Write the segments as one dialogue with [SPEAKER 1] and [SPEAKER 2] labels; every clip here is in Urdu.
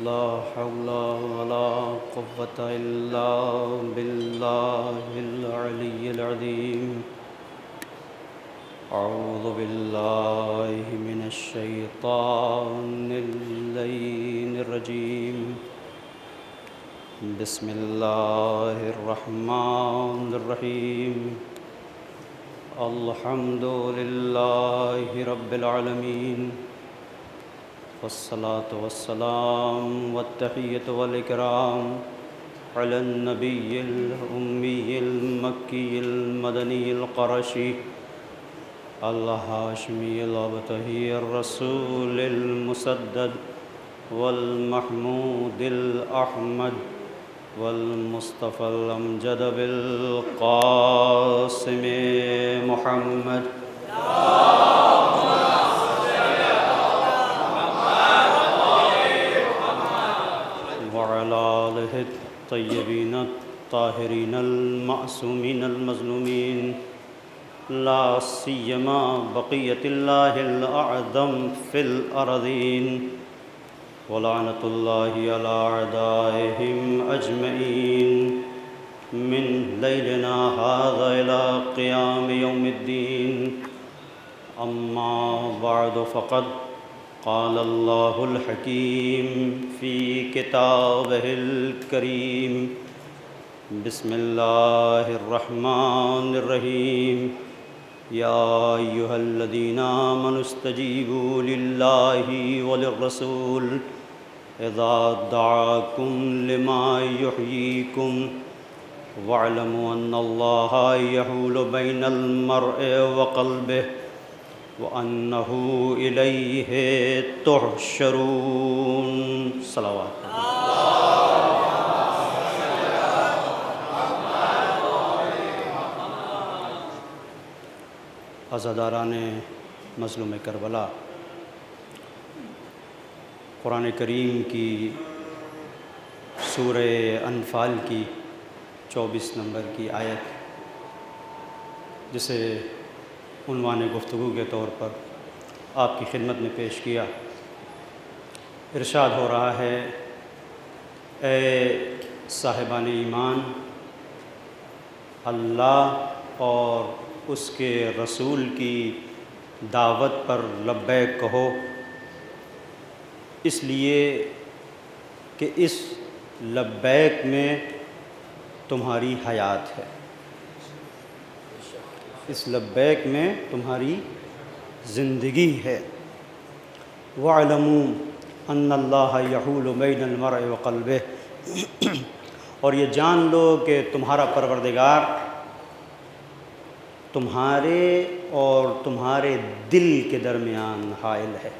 [SPEAKER 1] لا حول ولا قوة إلا بالله العلي العظيم أعوذ بالله من الشيطان اللعين الرجيم بسم الله الرحمن الرحيم الحمد لله رب العالمين والصلاة والسلام والتحية والإكرام على النبي الأمي المكي المدني القرشي الهاشمي الأبتهي الرسول المسدد والمحمود الأحمد والمصطفى الأمجد بالقاسم محمد وعلى آله الطيبين الطاهرين المعصومين المظلومين لا سيما بقية الله الأعظم في الأرضين ولعنة الله على أعدائهم أجمعين من ليلنا هذا إلى قيام يوم الدين أما بعد فقد قال الله الحكيم في كتابه الكريم بسم الله الرحمن الرحيم يا أيها الذين آمنوا استجيبوا لله وللرسول إذا دعاكم لما يحييكم واعلموا أن الله يحول بين المرء وقلبه وأنه إليه تحشرون صلوات عزاداران مظلوم کربلا، قرآن کریم کی سورہ انفال کی 24 نمبر کی آیت، جسے عنوان گفتگو کے طور پر آپ کی خدمت میں پیش کیا، ارشاد ہو رہا ہے: اے صاحبان ایمان، اللہ اور اس کے رسول کی دعوت پر لبیک کہو، اس لیے کہ اس لبیک میں تمہاری حیات ہے، اس لبیک میں تمہاری زندگی ہے۔ وَاعْلَمُوا أَنَّ اللَّهَ يَحُولُ بَيْنَ الْمَرْءِ وَقَلْبِهِ، اور یہ جان لو کہ تمہارا پروردگار تمہارے اور تمہارے دل کے درمیان حائل ہے۔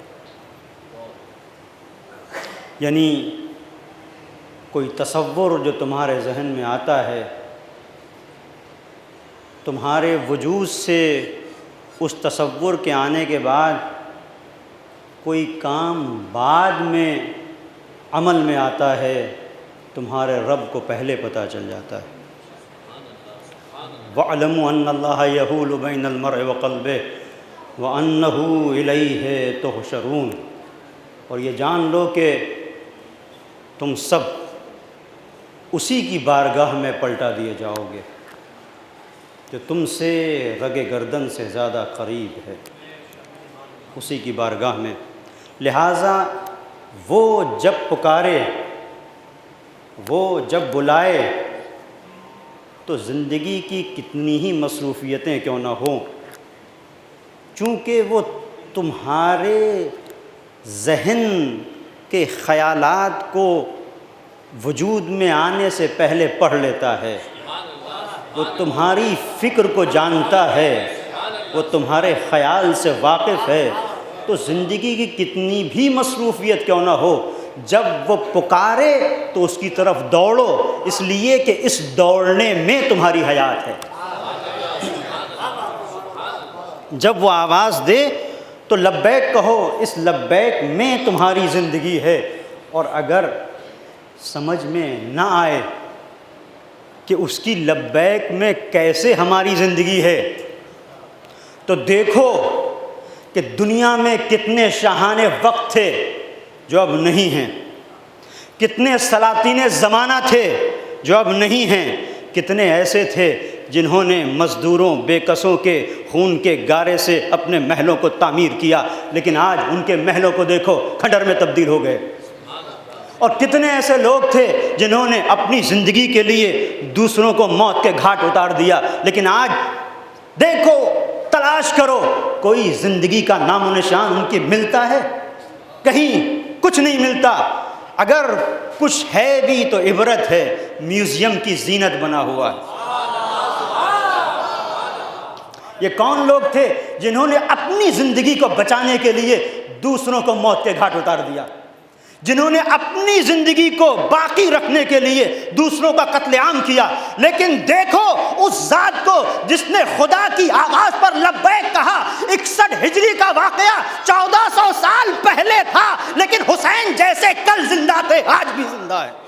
[SPEAKER 1] یعنی کوئی تصور جو تمہارے ذہن میں آتا ہے، تمہارے وجود سے اس تصور کے آنے کے بعد کوئی کام بعد میں عمل میں آتا ہے، تمہارے رب کو پہلے پتہ چل جاتا ہے۔ وَاعْلَمُوا أَنَّ اللَّهَ يَحُولُ بَيْنَ الْمَرْءِ وَقَلْبِهِ وَأَنَّهُ إِلَيْهِ تُحْشَرُونَ، اور یہ جان لو کہ تم سب اسی کی بارگاہ میں پلٹا دیے جاؤ گے جو تم سے رگ گردن سے زیادہ قریب ہے، اسی کی بارگاہ میں۔ لہٰذا وہ جب پکارے، وہ جب بلائے، تو زندگی کی کتنی ہی مصروفیتیں کیوں نہ ہوں، چونکہ وہ تمہارے ذہن کے خیالات کو وجود میں آنے سے پہلے پڑھ لیتا ہے، وہ تمہاری فکر کو جانتا ہے، وہ تمہارے خیال سے واقف ہے، تو زندگی کی کتنی بھی مصروفیت کیوں نہ ہو، جب وہ پکارے تو اس کی طرف دوڑو، اس لیے کہ اس دوڑنے میں تمہاری حیات ہے۔ جب وہ آواز دے تو لبیک کہو، اس لبیک میں تمہاری زندگی ہے۔ اور اگر سمجھ میں نہ آئے کہ اس کی لبیک میں کیسے ہماری زندگی ہے، تو دیکھو کہ دنیا میں کتنے شاہان وقت تھے جو اب نہیں ہیں، کتنے سلاطین زمانہ تھے جو اب نہیں ہیں، کتنے ایسے تھے جنہوں نے مزدوروں بے کسوں کے خون کے گارے سے اپنے محلوں کو تعمیر کیا، لیکن آج ان کے محلوں کو دیکھو کھنڈر میں تبدیل ہو گئے۔ اور کتنے ایسے لوگ تھے جنہوں نے اپنی زندگی کے لیے دوسروں کو موت کے گھاٹ اتار دیا، لیکن آج دیکھو، تلاش کرو، کوئی زندگی کا نام و نشان ان کی ملتا ہے؟ کہیں کچھ نہیں ملتا۔ اگر کچھ ہے بھی تو عبرت ہے، میوزیم کی زینت بنا ہوا ہے۔ یہ کون لوگ تھے جنہوں نے اپنی زندگی کو بچانے کے لیے دوسروں کو موت کے گھاٹ اتار دیا، جنہوں نے اپنی زندگی کو باقی رکھنے کے لیے دوسروں کا قتل عام کیا؟ لیکن دیکھو اس ذات کو جس نے خدا کی آواز پر لبیک کہا۔ 61 ہجری کا واقعہ 1400 سال پہلے تھا، لیکن حسین جیسے کل زندہ تھے آج بھی زندہ ہے۔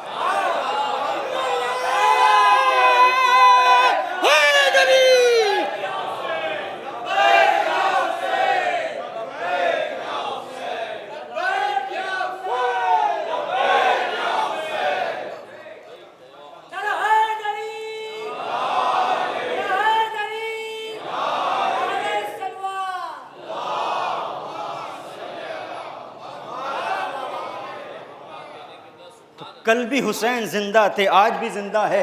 [SPEAKER 1] کل بھی حسین زندہ تھے، آج بھی زندہ ہے۔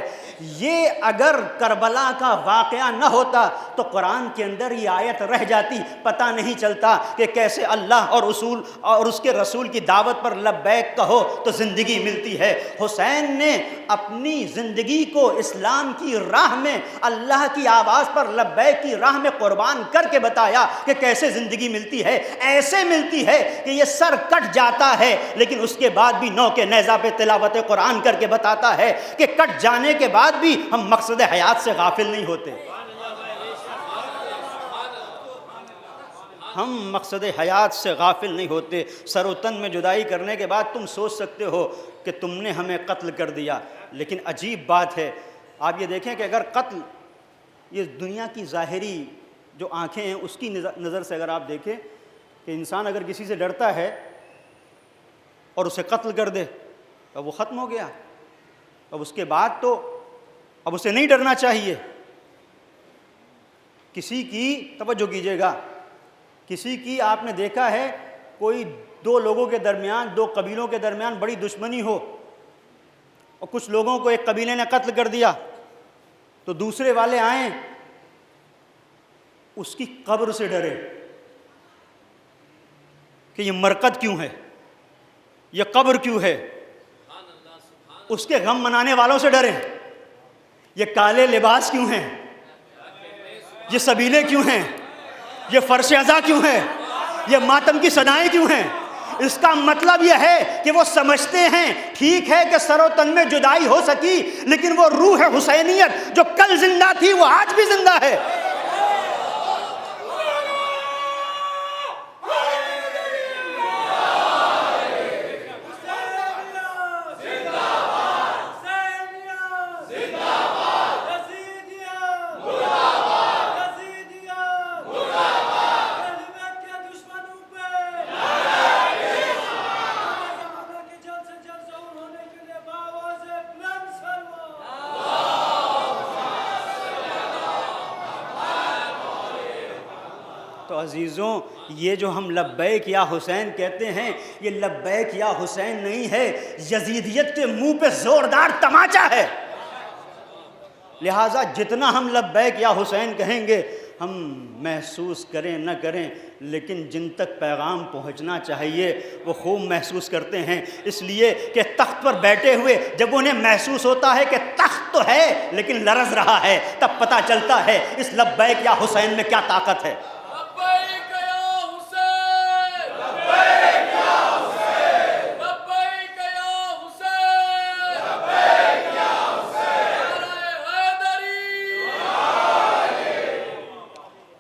[SPEAKER 1] یہ اگر کربلا کا واقعہ نہ ہوتا تو قرآن کے اندر یہ آیت رہ جاتی، پتہ نہیں چلتا کہ کیسے اللہ اور اس کے رسول کی دعوت پر لبیک کہو تو زندگی ملتی ہے۔ حسین نے اپنی زندگی کو اسلام کی راہ میں، اللہ کی آواز پر لبیک کی راہ میں قربان کر کے بتایا کہ کیسے زندگی ملتی ہے۔ ایسے ملتی ہے کہ یہ سر کٹ جاتا ہے، لیکن اس کے بعد بھی نو کے نیزہ پہ تلاوت قرآن کر کے بتاتا ہے کہ کٹ جانے کے بعد بھی ہم مقصد حیات سے غافل نہیں ہوتے۔ ہم مقصد حیات سے غافل نہیں ہوتے۔ سر و تن میں جدائی کرنے کے بعد تم سوچ سکتے ہو کہ تم نے ہمیں قتل کر دیا، لیکن عجیب بات ہے، آپ یہ دیکھیں کہ اگر قتل، یہ دنیا کی ظاہری جو آنکھیں ہیں اس کی نظر سے اگر آپ دیکھیں کہ انسان اگر کسی سے ڈرتا ہے اور اسے قتل کر دے، اب وہ ختم ہو گیا، اب اس کے بعد تو اب اسے نہیں ڈرنا چاہیے۔ کسی کی توجہ کیجیے گا، کسی کی آپ نے دیکھا ہے کوئی دو لوگوں کے درمیان، دو قبیلوں کے درمیان بڑی دشمنی ہو اور کچھ لوگوں کو ایک قبیلے نے قتل کر دیا تو دوسرے والے آئیں اس کی قبر سے ڈرے کہ یہ مرقد کیوں ہے، یہ قبر کیوں ہے، اس کے غم منانے والوں سے ڈریں، یہ کالے لباس کیوں ہیں، یہ سبیلے کیوں ہیں، یہ فرش ازاں کیوں ہیں، یہ ماتم کی صدائیں کیوں ہیں۔ اس کا مطلب یہ ہے کہ وہ سمجھتے ہیں ٹھیک ہے کہ سر و تن میں جدائی ہو سکی، لیکن وہ روح حسینیت جو کل زندہ تھی وہ آج بھی زندہ ہے۔ تو عزیزوں، یہ جو ہم لبیک یا حسین کہتے ہیں، یہ لبیک یا حسین نہیں ہے، یزیدیت کے منہ پہ زوردار تماچا ہے۔ لہٰذا جتنا ہم لبیک یا حسین کہیں گے، ہم محسوس کریں نہ کریں، لیکن جن تک پیغام پہنچنا چاہیے وہ خوب محسوس کرتے ہیں، اس لیے کہ تخت پر بیٹھے ہوئے جب انہیں محسوس ہوتا ہے کہ تخت تو ہے لیکن لرز رہا ہے، تب پتہ چلتا ہے اس لبیک یا حسین میں کیا طاقت ہے۔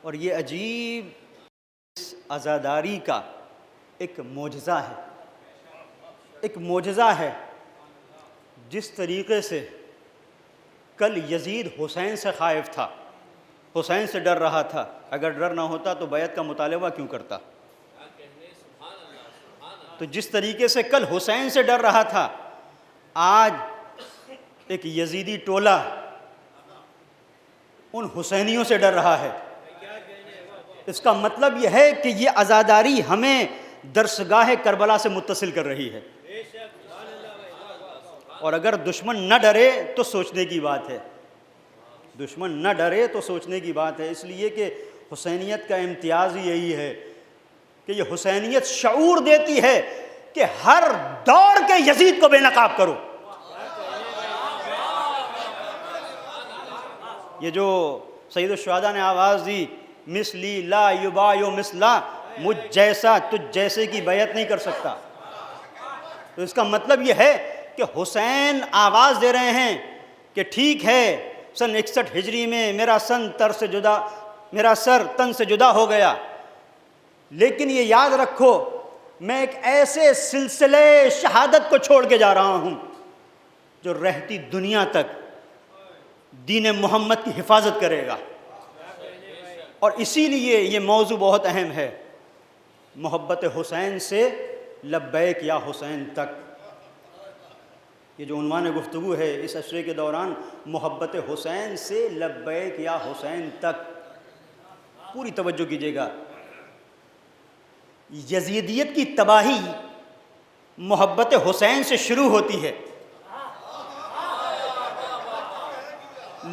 [SPEAKER 1] اور یہ عجیب عزاداری کا ایک معجزہ ہے، ایک معجزہ ہے۔ جس طریقے سے کل یزید حسین سے خائف تھا، حسین سے ڈر رہا تھا، اگر ڈر نہ ہوتا تو بیعت کا مطالبہ کیوں کرتا؟ تو جس طریقے سے کل حسین سے ڈر رہا تھا، آج ایک یزیدی ٹولہ ان حسینیوں سے ڈر رہا ہے۔ اس کا مطلب یہ ہے کہ یہ عزاداری ہمیں درسگاہ کربلا سے متصل کر رہی ہے، اور اگر دشمن نہ ڈرے تو سوچنے کی بات ہے، دشمن نہ ڈرے تو سوچنے کی بات ہے۔ اس لیے کہ حسینیت کا امتیاز ہی یہی ہے کہ یہ حسینیت شعور دیتی ہے کہ ہر دور کے یزید کو بے نقاب کرو۔ یہ جو سید الشہداء نے آواز دی، مثلی لا یبایع مثلا، مجھ جیسا تجھ جیسے کی بیعت نہیں کر سکتا، تو اس کا مطلب یہ ہے کہ حسین آواز دے رہے ہیں کہ ٹھیک ہے سن 61 ہجری میں میرا سر تن سے جدا ہو گیا، لیکن یہ یاد رکھو میں ایک ایسے سلسلے شہادت کو چھوڑ کے جا رہا ہوں جو رہتی دنیا تک دین محمد کی حفاظت کرے گا۔ اور اسی لیے یہ موضوع بہت اہم ہے، محبت حسین سے لبیک یا حسین تک۔ یہ جو عنوان گفتگو ہے اس عشرے کے دوران، محبت حسین سے لبیک یا حسین تک، پوری توجہ کیجیے گا۔ یزیدیت کی تباہی محبت حسین سے شروع ہوتی ہے۔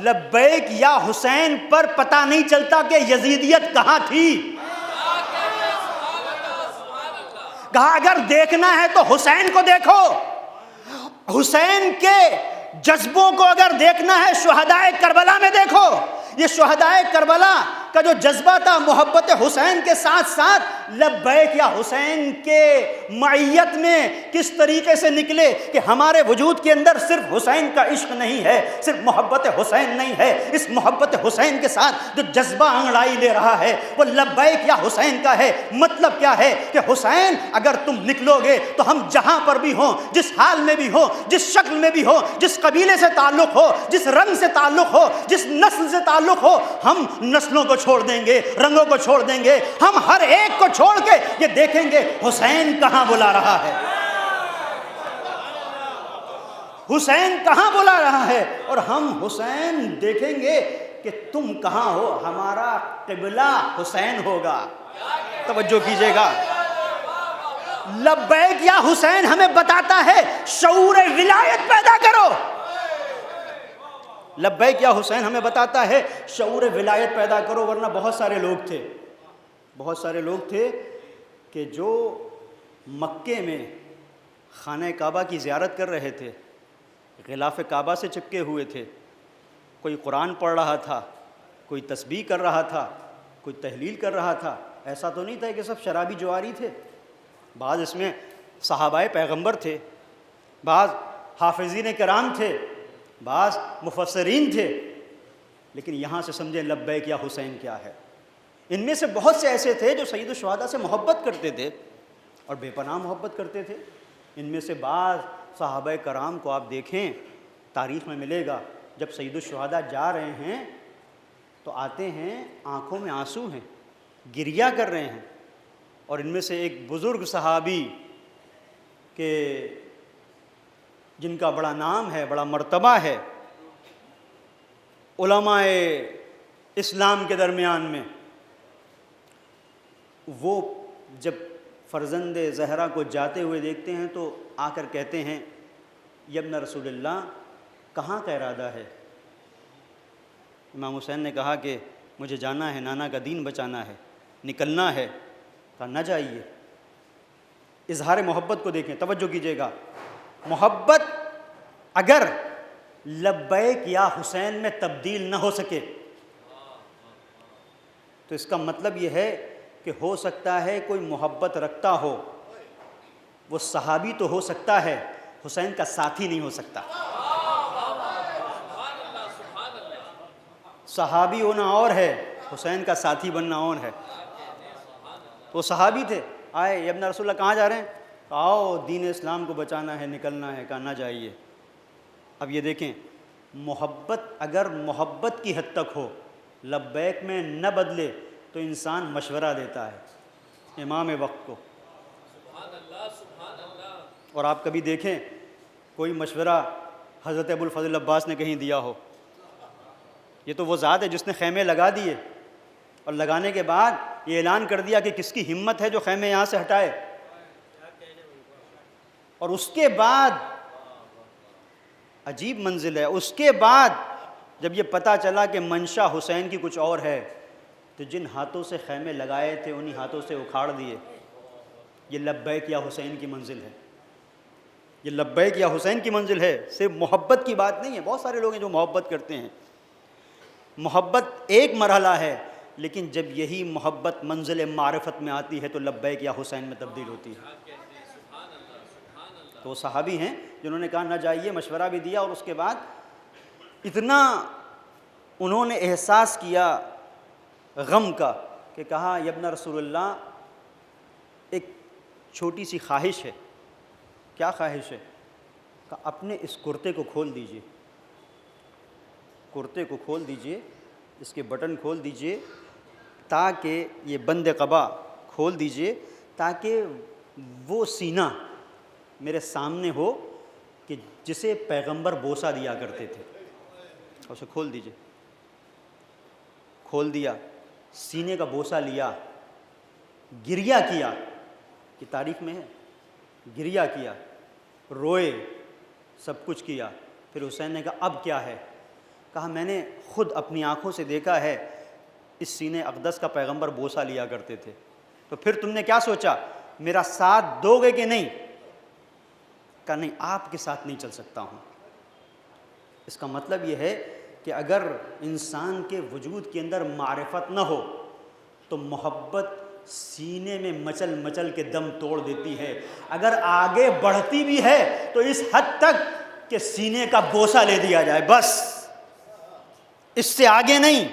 [SPEAKER 1] لبیک یا حسین پر پتہ نہیں چلتا کہ یزیدیت کہاں تھی۔ کہا اگر دیکھنا ہے تو حسین کو دیکھو، حسین کے جذبوں کو اگر دیکھنا ہے شہدائے کربلا میں دیکھو۔ یہ شہدائے کربلا کا جو جذبہ تھا محبت حسین کے ساتھ ساتھ لبیک یا حسین کے معیت میں کس طریقے سے نکلے کہ ہمارے وجود کے اندر صرف حسین کا عشق نہیں ہے، صرف محبت حسین نہیں ہے، اس محبت حسین کے ساتھ جو جذبہ انگڑائی لے رہا ہے وہ لبیک یا حسین کا ہے۔ مطلب کیا ہے کہ حسین اگر تم نکلو گے تو ہم جہاں پر بھی ہوں، جس حال میں بھی ہوں، جس شکل میں بھی ہوں، جس قبیلے سے تعلق ہو، جس رنگ سے تعلق ہو، جس نسل سے تعلق ہو، ہم نسلوں کو چھوڑ دیں گے، رنگوں کو چھوڑ دیں گے، ہم ہر ایک کو چھوڑ کے یہ دیکھیں گے حسین کہاں بلا رہا ہے، حسین کہاں بلا رہا ہے، اور ہم حسین دیکھیں گے کہ تم کہاں ہو، ہمارا قبلہ حسین ہوگا۔ توجہ کیجئے گا، لبیک یا حسین ہمیں بتاتا ہے شعور ولایت پیدا کرو۔ لبیک یا حسین ہمیں بتاتا ہے شعور ولایت پیدا کرو، ورنہ بہت سارے لوگ تھے کہ جو مکے میں خانہ کعبہ کی زیارت کر رہے تھے، غلاف کعبہ سے چپکے ہوئے تھے، کوئی قرآن پڑھ رہا تھا، کوئی تسبیح کر رہا تھا، کوئی تحلیل کر رہا تھا۔ ایسا تو نہیں تھا کہ سب شرابی جواری تھے، بعض اس میں صحابہ پیغمبر تھے، بعض حافظین کرام تھے، بعض مفسرین تھے، لیکن یہاں سے سمجھیں لبیک یا حسین کیا ہے۔ ان میں سے بہت سے ایسے تھے جو سید الشہداء سے محبت کرتے تھے اور بے پناہ محبت کرتے تھے۔ ان میں سے بعض صحابہ کرام کو آپ دیکھیں، تاریخ میں ملے گا، جب سید الشہداء جا رہے ہیں تو آتے ہیں آنکھوں میں آنسو ہیں، گریہ کر رہے ہیں، اور ان میں سے ایک بزرگ صحابی کہ جن کا بڑا نام ہے، بڑا مرتبہ ہے علماء اسلام کے درمیان میں، وہ جب فرزند زہرا کو جاتے ہوئے دیکھتے ہیں تو آ کر کہتے ہیں یا ابن رسول اللہ کہاں کا ارادہ ہے؟ امام حسین نے کہا کہ مجھے جانا ہے، نانا کا دین بچانا ہے، نکلنا ہے۔ کہا نہ جائیے۔ اظہار محبت کو دیکھیں، توجہ کیجیے گا، محبت اگر لبیک یا حسین میں تبدیل نہ ہو سکے تو اس کا مطلب یہ ہے کہ ہو سکتا ہے کوئی محبت رکھتا ہو، وہ صحابی تو ہو سکتا ہے، حسین کا ساتھی نہیں ہو سکتا۔ صحابی ہونا اور ہے، حسین کا ساتھی بننا اور ہے۔ تو صحابی تھے، آئے یا ابن رسول اللہ کہاں جا رہے ہیں؟ آؤ دین اسلام کو بچانا ہے، نکلنا ہے۔ کہا نہ جائیے۔ اب یہ دیکھیں، محبت اگر محبت کی حد تک ہو، لبیک میں نہ بدلے تو انسان مشورہ دیتا ہے امام وقت کو۔ اور آپ کبھی دیکھیں کوئی مشورہ حضرت ابوالفضل عباس نے کہیں دیا ہو. یہ تو وہ ذات ہے جس نے خیمے لگا دیے اور لگانے کے بعد یہ اعلان کر دیا کہ کس کی ہمت ہے جو خیمے یہاں سے ہٹائے. اور اس کے بعد عجیب منزل ہے، اس کے بعد جب یہ پتہ چلا کہ منشا حسین کی کچھ اور ہے تو جن ہاتھوں سے خیمے لگائے تھے انہی ہاتھوں سے اکھاڑ دیے. یہ لبیک یا حسین کی منزل ہے، یہ لبیک یا حسین کی منزل ہے. صرف محبت کی بات نہیں ہے. بہت سارے لوگ ہیں جو محبت کرتے ہیں، محبت ایک مرحلہ ہے، لیکن جب یہی محبت منزل معرفت میں آتی ہے تو لبیک یا حسین میں تبدیل ہوتی ہے. تو وہ صحابی ہیں جنہوں نے کہا نہ جائیے، مشورہ بھی دیا، اور اس کے بعد اتنا انہوں نے احساس کیا غم کا کہ کہا یا ابن رسول اللہ ایک چھوٹی سی خواہش ہے. کیا خواہش ہے؟ کہ اپنے اس کرتے کو کھول دیجئے، کرتے کو کھول دیجئے، اس کے بٹن کھول دیجئے، تاکہ یہ بند قبا کھول دیجئے تاکہ وہ سینہ میرے سامنے ہو کہ جسے پیغمبر بوسہ دیا کرتے تھے. اسے کھول دیجئے. کھول دیا، سینے کا بوسہ لیا، گریہ کیا. یہ تاریخ میں ہے، گریہ کیا، روئے، سب کچھ کیا. پھر حسین نے کہا اب کیا ہے؟ کہا میں نے خود اپنی آنکھوں سے دیکھا ہے اس سینے اقدس کا پیغمبر بوسہ لیا کرتے تھے. تو پھر تم نے کیا سوچا؟ میرا ساتھ دو گے کہ نہیں؟ کہا نہیں، آپ کے ساتھ نہیں چل سکتا ہوں. اس کا مطلب یہ ہے کہ اگر انسان کے وجود کے اندر معرفت نہ ہو تو محبت سینے میں مچل مچل کے دم توڑ دیتی ہے. اگر آگے بڑھتی بھی ہے تو اس حد تک کہ سینے کا بوسہ لے دیا جائے، بس اس سے آگے نہیں.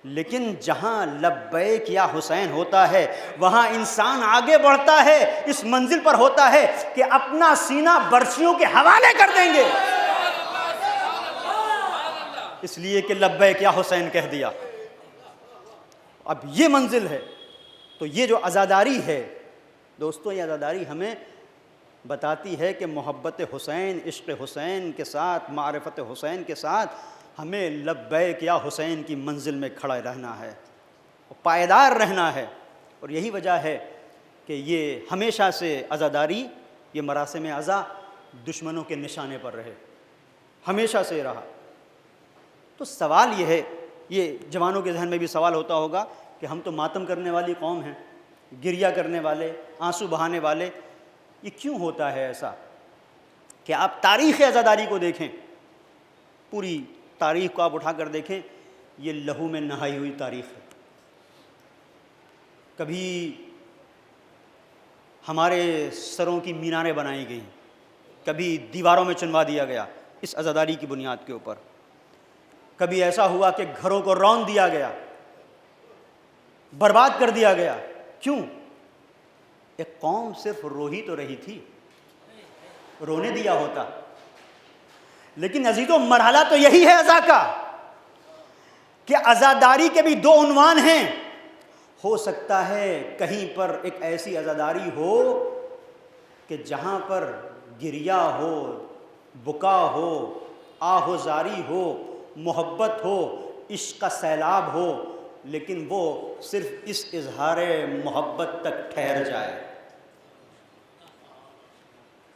[SPEAKER 1] لیکن جہاں لبیک یا حسین ہوتا ہے وہاں انسان آگے بڑھتا ہے، اس منزل پر ہوتا ہے کہ اپنا سینہ برچیوں کے حوالے کر دیں گے، اس لیے کہ لبیک یا حسین کہہ دیا. اب یہ منزل ہے. تو یہ جو عزاداری ہے دوستو، یہ عزاداری ہمیں بتاتی ہے کہ محبت حسین، عشق حسین کے ساتھ، معرفت حسین کے ساتھ ہمیں لبیک یا حسین کی منزل میں کھڑا رہنا ہے، پائیدار رہنا ہے. اور یہی وجہ ہے کہ یہ ہمیشہ سے عزاداری، یہ مراسم عزا دشمنوں کے نشانے پر رہے، ہمیشہ سے رہا. تو سوال یہ ہے، یہ جوانوں کے ذہن میں بھی سوال ہوتا ہوگا کہ ہم تو ماتم کرنے والی قوم ہیں، گریہ کرنے والے، آنسو بہانے والے، یہ کیوں ہوتا ہے ایسا؟ کہ آپ تاریخ عزاداری کو دیکھیں، پوری تاریخ کو آپ اٹھا کر دیکھیں، یہ لہو میں نہائی ہوئی تاریخ ہے. کبھی ہمارے سروں کی میناریں بنائی گئیں، کبھی دیواروں میں چنوا دیا گیا اس عزاداری کی بنیاد کے اوپر. کبھی ایسا ہوا کہ گھروں کو رون دیا گیا، برباد کر دیا گیا. کیوں؟ ایک قوم صرف رو ہی تو رہی تھی، رونے دیا ہوتا. لیکن عزیزو مرحلہ تو یہی ہے عزا کا کہ عزاداری کے بھی دو عنوان ہیں. ہو سکتا ہے کہیں پر ایک ایسی عزاداری ہو کہ جہاں پر گریہ ہو، بکا ہو، آہ و زاری ہو، محبت ہو، عشق کا سیلاب ہو، لیکن وہ صرف اس اظہار محبت تک ٹھہر جائے.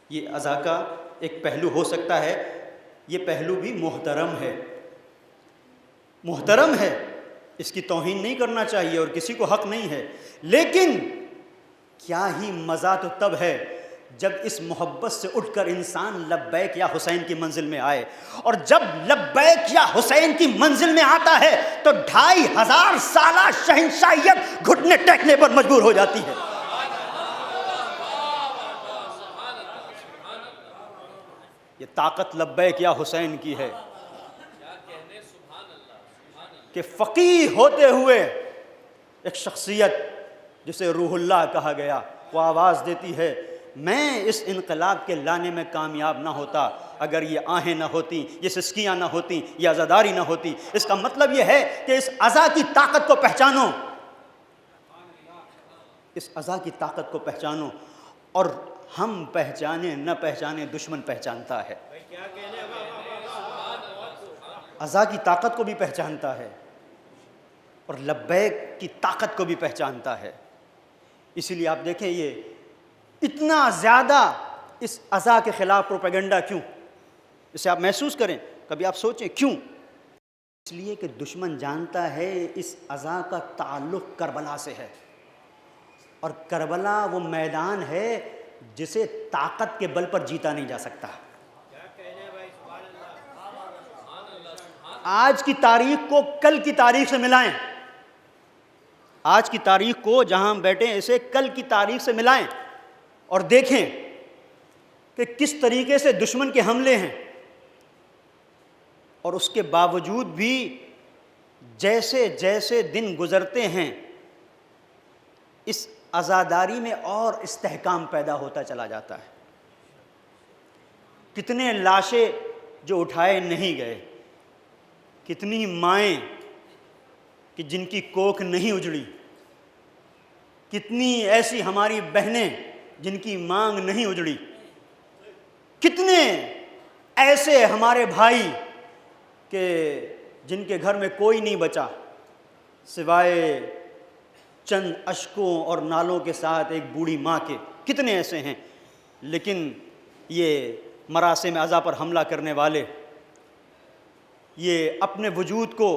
[SPEAKER 1] یہ عزا کا ایک پہلو ہو سکتا ہے. یہ پہلو بھی محترم ہے، محترم ہے، اس کی توہین نہیں کرنا چاہیے اور کسی کو حق نہیں ہے. لیکن کیا ہی مزہ تو تب ہے جب اس محبت سے اٹھ کر انسان لبیک یا حسین کی منزل میں آئے. اور جب لبیک یا حسین کی منزل میں آتا ہے تو 2500 سالہ شہنشاہیت گھٹنے ٹیکنے پر مجبور ہو جاتی ہے. یہ طاقت لبیک یا حسین کی ہے کہ فقیہ ہوتے ہوئے ایک شخصیت جسے روح اللہ کہا گیا وہ آواز دیتی ہے میں اس انقلاب کے لانے میں کامیاب نہ ہوتا اگر یہ آہیں نہ ہوتی، یہ سسکیاں نہ ہوتی، یہ عزاداری نہ ہوتی. اس کا مطلب یہ ہے کہ اس عزا کی طاقت کو پہچانو، اس عزا کی طاقت کو پہچانو. اور ہم پہچانے نہ پہچانے دشمن پہچانتا ہے، عزا کی طاقت کو بھی پہچانتا ہے اور لبیک کی طاقت کو بھی پہچانتا ہے۔ اسی لیے آپ دیکھیں یہ اتنا زیادہ اس عزا کے خلاف پروپیگنڈا کیوں؟ اسے آپ محسوس کریں، کبھی آپ سوچیں کیوں؟ اس لیے کہ دشمن جانتا ہے اس عزا کا تعلق کربلا سے ہے، اور کربلا وہ میدان ہے جسے طاقت کے بل پر جیتا نہیں جا سکتا۔ آج کی تاریخ کو کل کی تاریخ سے ملائیں، آج کی تاریخ کو جہاں ہم بیٹھے ہیں اسے کل کی تاریخ سے ملائیں اور دیکھیں کہ کس طریقے سے دشمن کے حملے ہیں، اور اس کے باوجود بھی جیسے جیسے دن گزرتے ہیں اس عزاداری میں اور استحکام پیدا ہوتا چلا جاتا ہے۔ کتنے لاشیں جو اٹھائے نہیں گئے، کتنی مائیں کہ جن کی کوکھ نہیں اجڑی، کتنی ایسی ہماری بہنیں جن کی مانگ نہیں اجڑی، کتنے ایسے ہمارے بھائی کہ جن کے گھر میں کوئی نہیں بچا سوائے چند اشکوں اور نالوں کے ساتھ ایک بوڑھی ماں کے، کتنے ایسے ہیں۔ لیکن یہ مراسم عزا پر حملہ کرنے والے، یہ اپنے وجود کو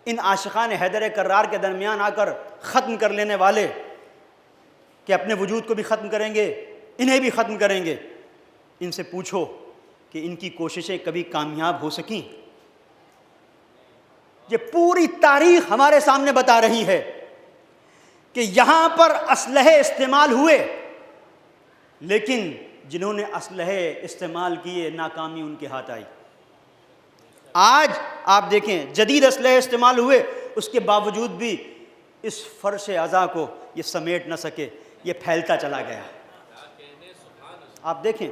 [SPEAKER 1] ان عاشقان حیدر کرار کے درمیان آ کر ختم کر لینے والے کہ اپنے وجود کو بھی ختم کریں گے، انہیں بھی ختم کریں گے، ان سے پوچھو کہ ان کی کوششیں کبھی کامیاب ہو سکیں؟ یہ پوری تاریخ ہمارے سامنے بتا رہی ہے کہ یہاں پر اسلحے استعمال ہوئے، لیکن جنہوں نے اسلحے استعمال کیے ناکامی ان کے ہاتھ آئی۔ آج آپ دیکھیں جدید اسلحے استعمال ہوئے، اس کے باوجود بھی اس فرش عزا کو یہ سمیٹ نہ سکے، یہ پھیلتا چلا گیا۔ آپ دیکھیں،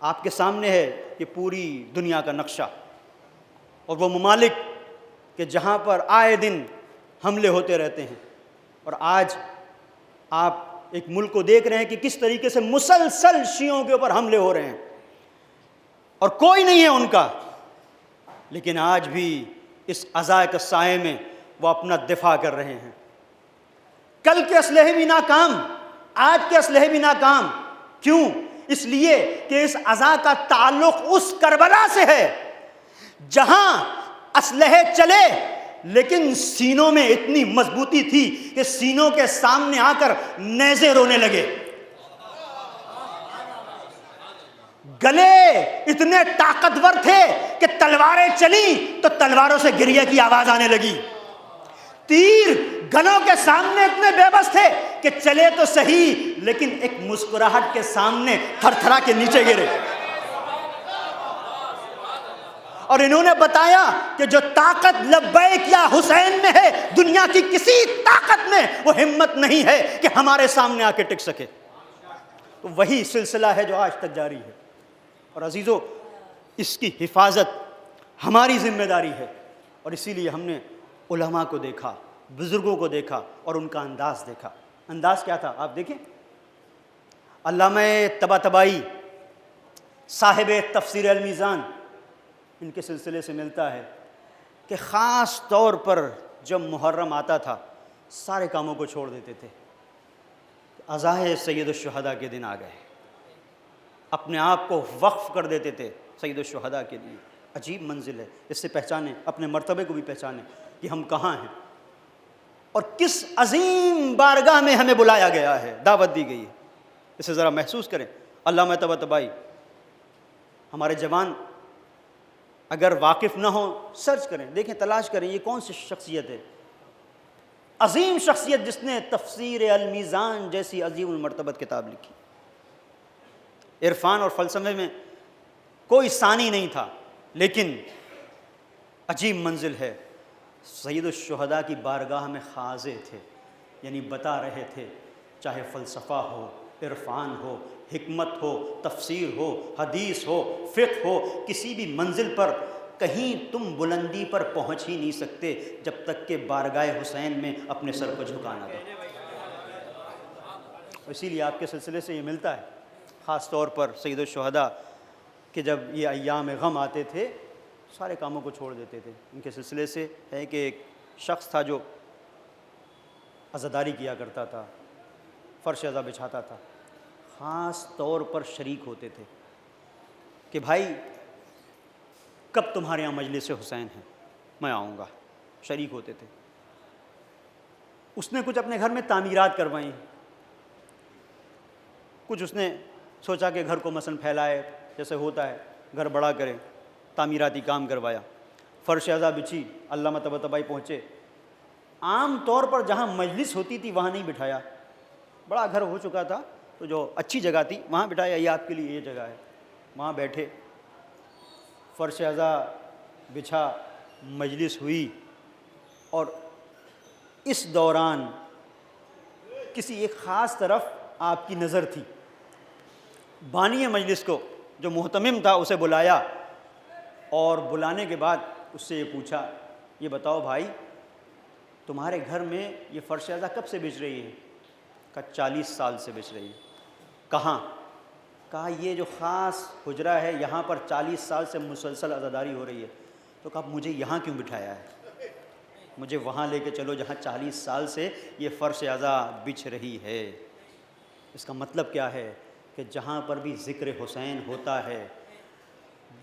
[SPEAKER 1] آپ کے سامنے ہے یہ پوری دنیا کا نقشہ، اور وہ ممالک کہ جہاں پر آئے دن حملے ہوتے رہتے ہیں، اور آج آپ ایک ملک کو دیکھ رہے ہیں کہ کس طریقے سے مسلسل شیعوں کے اوپر حملے ہو رہے ہیں اور کوئی نہیں ہے ان کا، لیکن آج بھی اس عزا کے سائے میں وہ اپنا دفاع کر رہے ہیں۔ کل کے اسلحے بھی ناکام، آج کے اسلحے بھی ناکام، کیوں؟ اس لیے کہ اس عزا کا تعلق اس کربلا سے ہے جہاں اسلحے چلے لیکن سینوں میں اتنی مضبوطی تھی کہ سینوں کے سامنے آ کر نیزے رونے لگے، گلے اتنے طاقتور تھے کہ تلواریں چلیں تو تلواروں سے گریہ کی آواز آنے لگی، تیر گلوں کے سامنے اتنے بے بس تھے کہ چلے تو صحیح لیکن ایک مسکراہٹ کے سامنے تھر تھرا کے نیچے گرے۔ اور انہوں نے بتایا کہ جو طاقت لبیک یا حسین میں ہے، دنیا کی کسی طاقت میں وہ ہمت نہیں ہے کہ ہمارے سامنے آ کے ٹک سکے۔ تو وہی سلسلہ ہے جو آج تک جاری ہے، اور عزیزو اس کی حفاظت ہماری ذمہ داری ہے، اور اسی لیے ہم نے علماء کو دیکھا، بزرگوں کو دیکھا اور ان کا انداز دیکھا۔ انداز کیا تھا آپ دیکھیں، علامہ طباطبائی صاحب تفسیر المیزان، ان کے سلسلے سے ملتا ہے کہ خاص طور پر جب محرم آتا تھا سارے کاموں کو چھوڑ دیتے تھے، عزائے سید الشہداء کے دن آ گئے، اپنے آپ کو وقف کر دیتے تھے سید الشہداء کے لیے۔ عجیب منزل ہے، اس سے پہچانیں، اپنے مرتبے کو بھی پہچانیں کہ ہم کہاں ہیں اور کس عظیم بارگاہ میں ہمیں بلایا گیا ہے، دعوت دی گئی ہے، اسے ذرا محسوس کریں۔ علامہ طباطبائی، ہمارے جوان اگر واقف نہ ہوں سرچ کریں، دیکھیں، تلاش کریں یہ کون سی شخصیت ہے، عظیم شخصیت جس نے تفسیر المیزان جیسی عظیم المرتبت کتاب لکھی۔ عرفان اور فلسفے میں کوئی ثانی نہیں تھا، لیکن عجیب منزل ہے، سید الشہداء کی بارگاہ میں خاضع تھے، یعنی بتا رہے تھے چاہے فلسفہ ہو، عرفان ہو، حکمت ہو، تفسیر ہو، حدیث ہو، فقہ ہو، کسی بھی منزل پر کہیں تم بلندی پر پہنچ ہی نہیں سکتے جب تک کہ بارگاہ حسین میں اپنے سر کو جھکا نہ دو۔ اسی لیے آپ کے سلسلے سے یہ ملتا ہے، خاص طور پر سید الشہداء کہ جب یہ ایام غم آتے تھے سارے کاموں کو چھوڑ دیتے تھے۔ ان کے سلسلے سے ہے کہ ایک شخص تھا جو عزاداری کیا کرتا تھا، فرش عزا بچھاتا تھا، خاص طور پر شریک ہوتے تھے کہ بھائی کب تمہارے یہاں مجلس حسین ہے میں آؤں گا، شریک ہوتے تھے۔ اس نے کچھ اپنے گھر میں تعمیرات کروائیں، کچھ اس نے سوچا کہ گھر کو مثلا پھیلائے، جیسے ہوتا ہے گھر بڑا کرے، تعمیراتی کام کروایا، فرش عزا بچھی، علامہ طباطبائی پہنچے، عام طور پر جہاں مجلس ہوتی تھی وہاں نہیں بٹھایا، بڑا گھر ہو چکا تھا تو جو اچھی جگہ تھی وہاں بٹھایا، یہ آپ کے لیے یہ جگہ ہے، وہاں بیٹھے، فرش عزا بچھا، مجلس ہوئی، اور اس دوران کسی ایک خاص طرف آپ کی نظر تھی، بانی مجلس کو جو محتمم تھا اسے بلایا، اور بلانے کے بعد اس سے یہ پوچھا، یہ بتاؤ بھائی تمہارے گھر میں یہ فرش عزا کب سے بچھ رہی ہے؟ کہا 40 سال سے بچ رہی ہے۔ کہاں؟ کہا یہ جو خاص حجرہ ہے یہاں پر 40 سال سے مسلسل عزاداری ہو رہی ہے۔ تو کہا مجھے یہاں کیوں بٹھایا ہے؟ مجھے وہاں لے کے چلو جہاں 40 سال سے یہ فرش عزا بچھ رہی ہے۔ اس کا مطلب کیا ہے کہ جہاں پر بھی ذکر حسین ہوتا ہے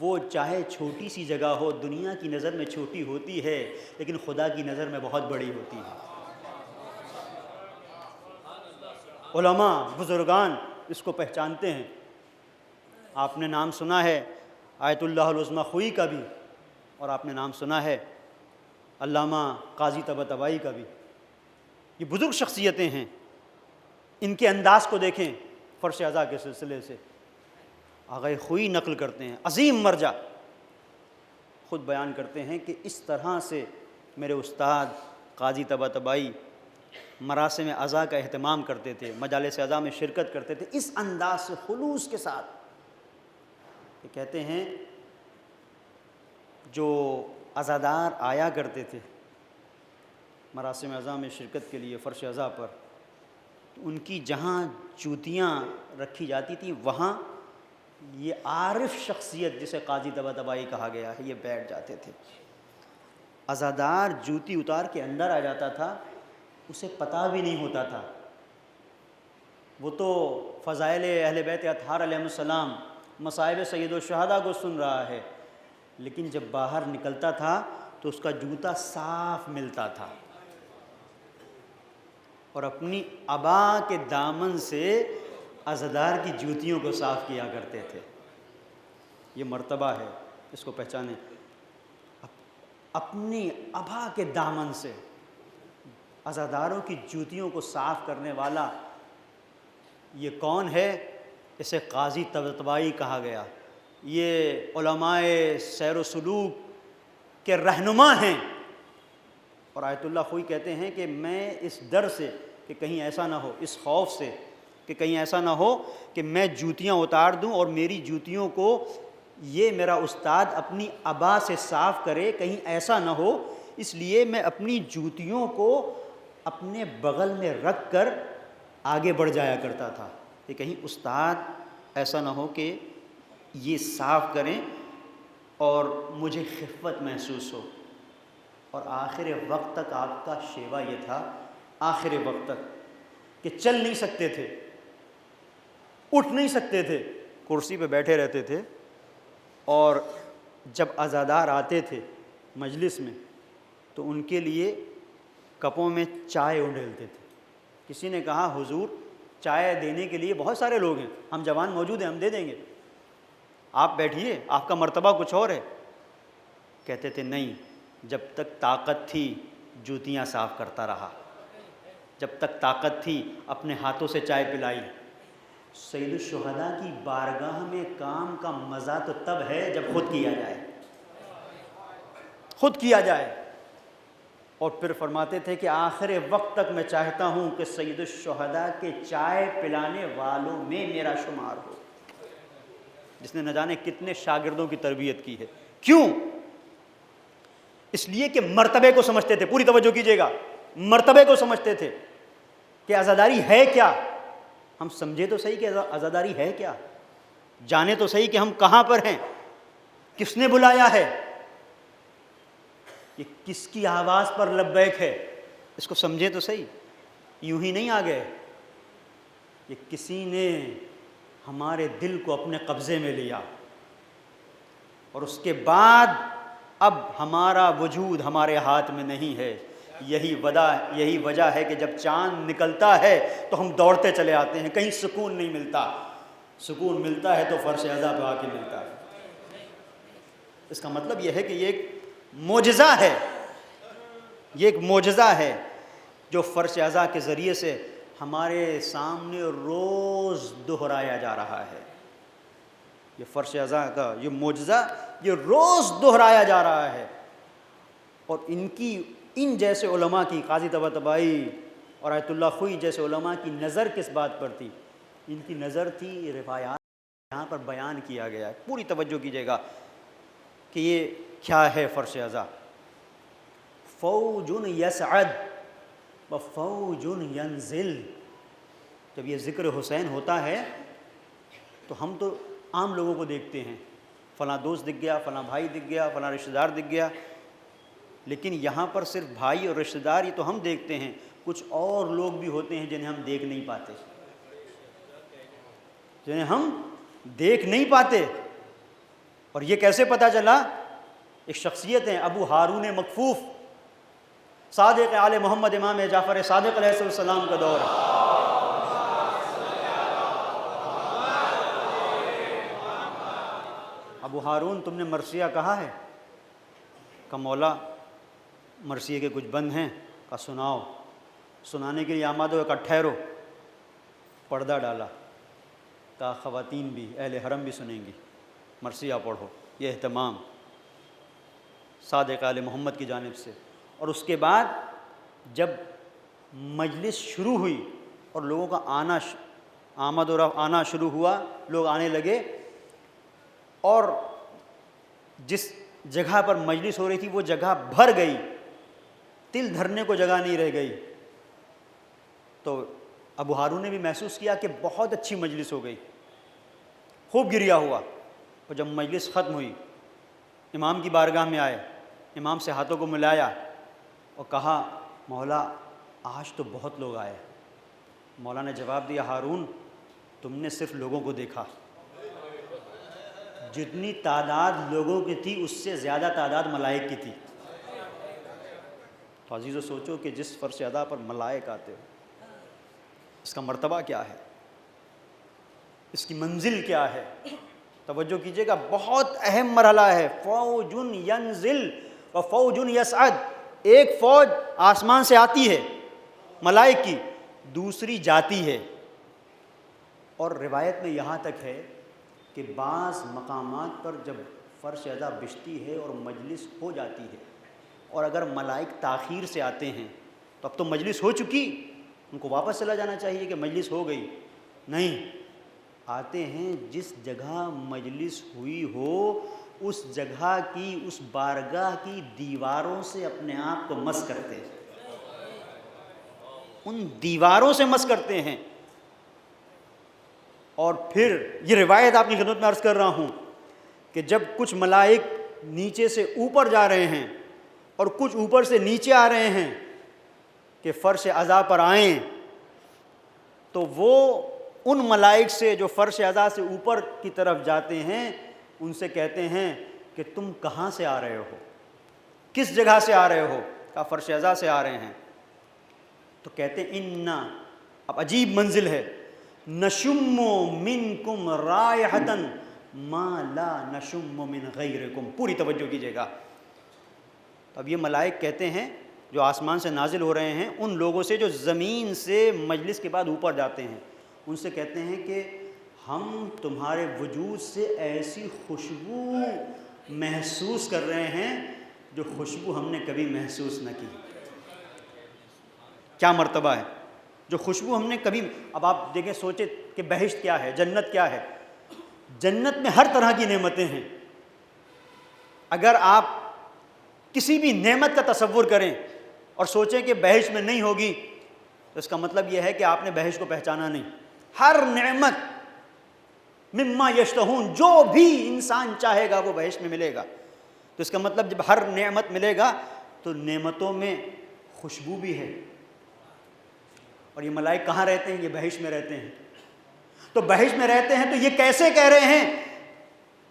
[SPEAKER 1] وہ چاہے چھوٹی سی جگہ ہو، دنیا کی نظر میں چھوٹی ہوتی ہے لیکن خدا کی نظر میں بہت بڑی ہوتی ہے۔ علماء بزرگان اس کو پہچانتے ہیں۔ آپ نے نام سنا ہے آیت اللہ العظمیٰ خوئی کا بھی، اور آپ نے نام سنا ہے علامہ قاضی طباطبائی کا بھی۔ یہ بزرگ شخصیتیں ہیں، ان کے انداز کو دیکھیں فرش عزا کے سلسلے سے۔ آغا خوئی نقل کرتے ہیں، عظیم مرجع، خود بیان کرتے ہیں کہ اس طرح سے میرے استاد قاضی طباطبائی مراسم عزا کا اہتمام کرتے تھے، مجالس عزا میں شرکت کرتے تھے اس انداز سے، خلوص کے ساتھ، کہ کہتے ہیں جو عزادار آیا کرتے تھے مراسم عزا میں شرکت کے لیے فرش عزا پر، ان کی جہاں جوتیاں رکھی جاتی تھیں وہاں یہ عارف شخصیت جسے قاضی طباطبائی کہا گیا ہے یہ بیٹھ جاتے تھے۔ عزادار جوتی اتار کے اندر آ جاتا تھا، اسے پتہ بھی نہیں ہوتا تھا، وہ تو فضائل اہل بیت اطہار علیہ السلام، مصائب سید الشہداء کو سن رہا ہے، لیکن جب باہر نکلتا تھا تو اس کا جوتا صاف ملتا تھا، اور اپنی عبا کے دامن سے عزادار کی جوتیوں کو صاف کیا کرتے تھے۔ یہ مرتبہ ہے، اس کو پہچانیں۔ اپنی عبا کے دامن سے عزاداروں کی جوتیوں کو صاف کرنے والا یہ کون ہے؟ اسے قاضی طباطبائی کہا گیا۔ یہ علماء سیر و سلوک کے رہنما ہیں، اور آیت اللہ خوئی کہتے ہیں کہ میں اس ڈر سے کہ کہیں ایسا نہ ہو، اس خوف سے کہ کہیں ایسا نہ ہو کہ میں جوتیاں اتار دوں اور میری جوتیوں کو یہ میرا استاد اپنی عبا سے صاف کرے، کہیں ایسا نہ ہو، اس لیے میں اپنی جوتیوں کو اپنے بغل میں رکھ کر آگے بڑھ جایا کرتا تھا کہ کہیں استاد ایسا نہ ہو کہ یہ صاف کریں اور مجھے خفت محسوس ہو۔ اور آخر وقت تک آپ کا شیوا یہ تھا، آخر وقت تک، کہ چل نہیں سکتے تھے، اٹھ نہیں سکتے تھے، کرسی پہ بیٹھے رہتے تھے، اور جب عزادار آتے تھے مجلس میں تو ان کے لیے کپوں میں چائے اڈیلتے تھے۔ کسی نے کہا حضور چائے دینے کے لیے بہت سارے لوگ ہیں، ہم جوان موجود ہیں، ہم دے دیں گے، آپ بیٹھیے، آپ کا مرتبہ کچھ اور ہے۔ کہتے تھے نہیں، جب تک طاقت تھی جوتیاں صاف کرتا رہا، جب تک طاقت تھی اپنے ہاتھوں سے چائے پلائی۔ سید الشہداء کی بارگاہ میں کام کا مزہ تو تب ہے جب خود کیا جائے، خود کیا جائے۔ اور پھر فرماتے تھے کہ آخر وقت تک میں چاہتا ہوں کہ سید الشہداء کے چائے پلانے والوں میں میرا شمار ہو، جس نے نہ جانے کتنے شاگردوں کی تربیت کی ہے۔ کیوں؟ اس لیے کہ مرتبے کو سمجھتے تھے، پوری توجہ کیجیے گا، مرتبے کو سمجھتے تھے کہ عزاداری ہے کیا، ہم سمجھے تو صحیح کہ عزاداری ہے کیا، جانے تو صحیح کہ ہم کہاں پر ہیں، کس نے بلایا ہے، یہ کس کی آواز پر لبیک ہے، اس کو سمجھے تو صحیح. یوں ہی نہیں آ گئے، یہ کسی نے ہمارے دل کو اپنے قبضے میں لیا، اور اس کے بعد اب ہمارا وجود ہمارے ہاتھ میں نہیں ہے. یہی وجہ ہے کہ جب چاند نکلتا ہے تو ہم دوڑتے چلے آتے ہیں، کہیں سکون نہیں ملتا. سکون ملتا ہے تو فرش اعضاء پہ آ کے ملتا ہے. اس کا مطلب یہ ہے کہ یہ ایک معجزہ ہے، یہ ایک معجزہ ہے جو فرش اعضاء کے ذریعے سے ہمارے سامنے روز دہرایا جا رہا ہے. یہ فرش اعضاء کا یہ معجزہ یہ روز دہرایا جا رہا ہے. اور ان جیسے علماء کی، قاضی طباطبائی اور آیت اللہ خوئی جیسے علماء کی نظر کس بات پر تھی؟ ان کی نظر تھی روایات یہاں پر بیان کیا گیا ہے. پوری توجہ کیجیے گا کہ یہ کیا ہے فرش اعضاء. فوج یصعد و فوج ینزل. جب یہ ذکر حسین ہوتا ہے تو ہم تو عام لوگوں کو دیکھتے ہیں، فلاں دوست دکھ گیا، فلاں بھائی دکھ گیا، فلاں رشتہ دار دکھ گیا، لیکن یہاں پر صرف بھائی اور رشتہ دار یہ تو ہم دیکھتے ہیں، کچھ اور لوگ بھی ہوتے ہیں جنہیں ہم دیکھ نہیں پاتے، جنہیں ہم دیکھ نہیں پاتے. اور یہ کیسے پتہ چلا؟ ایک شخصیت ہیں ابو ہارون مکفوف، صادق آل محمد امام جعفر صادق علیہ السلام کا دور ہے. ابو ہارون تم نے مرثیہ کہا ہے؟ کہ مولا مرثیے کے کچھ بند ہیں. کہ سناؤ. سنانے کے لیے آماد ہو، کہ ٹھہرو. پردہ ڈالا. کہا خواتین بھی، اہل حرم بھی سنیں گی، مرثیہ پڑھو. یہ اہتمام صادق آل محمد کی جانب سے. اور اس کے بعد جب مجلس شروع ہوئی اور لوگوں کا آمد و رفع آنا شروع ہوا، لوگ آنے لگے، اور جس جگہ پر مجلس ہو رہی تھی وہ جگہ بھر گئی، تل دھرنے کو جگہ نہیں رہ گئی. تو ابو ہارون نے بھی محسوس کیا کہ بہت اچھی مجلس ہو گئی، خوب گریا ہوا. اور جب مجلس ختم ہوئی امام کی بارگاہ میں آئے، امام سے ہاتھوں کو ملایا اور کہا مولا آج تو بہت لوگ آئے. مولا نے جواب دیا ہارون تم نے صرف لوگوں کو دیکھا، جتنی تعداد لوگوں کی تھی اس سے زیادہ تعداد ملائک کی تھی. تو عزیزو سوچو کہ جس فرش اعضاء پر ملائک آتے ہو اس کا مرتبہ کیا ہے، اس کی منزل کیا ہے. توجہ کیجیے گا، بہت اہم مرحلہ ہے. فوج ینزل و فوج یصعد. ایک فوج آسمان سے آتی ہے ملائک کی، دوسری جاتی ہے. اور روایت میں یہاں تک ہے کہ بعض مقامات پر جب فرش اعضاء بچتی ہے اور مجلس ہو جاتی ہے، اور اگر ملائک تاخیر سے آتے ہیں تو اب تو مجلس ہو چکی، ان کو واپس چلا جانا چاہیے کہ مجلس ہو گئی. نہیں، آتے ہیں جس جگہ مجلس ہوئی ہو اس جگہ کی، اس بارگاہ کی دیواروں سے اپنے آپ کو مس کرتے ہیں، ان دیواروں سے مس کرتے ہیں. اور پھر یہ روایت آپ کی خدمت میں عرض کر رہا ہوں کہ جب کچھ ملائک نیچے سے اوپر جا رہے ہیں اور کچھ اوپر سے نیچے آ رہے ہیں کہ فرش اعضاء پر آئیں، تو وہ ان ملائک سے جو فرش اعضاء سے اوپر کی طرف جاتے ہیں ان سے کہتے ہیں کہ تم کہاں سے آ رہے ہو، کس جگہ سے آ رہے ہو؟ کہا فرش اعضاء سے آ رہے ہیں. تو کہتے ہیں انا، اب عجیب منزل ہے، نشم منکم رائحۃ ما لا نشم من غیرکم. پوری توجہ کیجیے گا. اب یہ ملائک کہتے ہیں جو آسمان سے نازل ہو رہے ہیں ان لوگوں سے جو زمین سے مجلس کے بعد اوپر جاتے ہیں، ان سے کہتے ہیں کہ ہم تمہارے وجود سے ایسی خوشبو محسوس کر رہے ہیں جو خوشبو ہم نے کبھی محسوس نہ کی. کیا مرتبہ ہے، جو خوشبو ہم نے کبھی. اب آپ دیکھیں، سوچیں کہ بہشت کیا ہے، جنت کیا ہے. جنت میں ہر طرح کی نعمتیں ہیں. اگر آپ کسی بھی نعمت کا تصور کریں اور سوچیں کہ بہشت میں نہیں ہوگی تو اس کا مطلب یہ ہے کہ آپ نے بہشت کو پہچانا نہیں. ہر نعمت مما یشتہون، جو بھی انسان چاہے گا وہ بہشت میں ملے گا۔ تو اس کا مطلب جب ہر نعمت ملے گا تو نعمتوں میں خوشبو بھی ہے۔ اور یہ ملائک کہاں رہتے ہیں؟ یہ بہشت میں رہتے ہیں۔ تو بہشت میں رہتے ہیں تو یہ کیسے کہہ رہے ہیں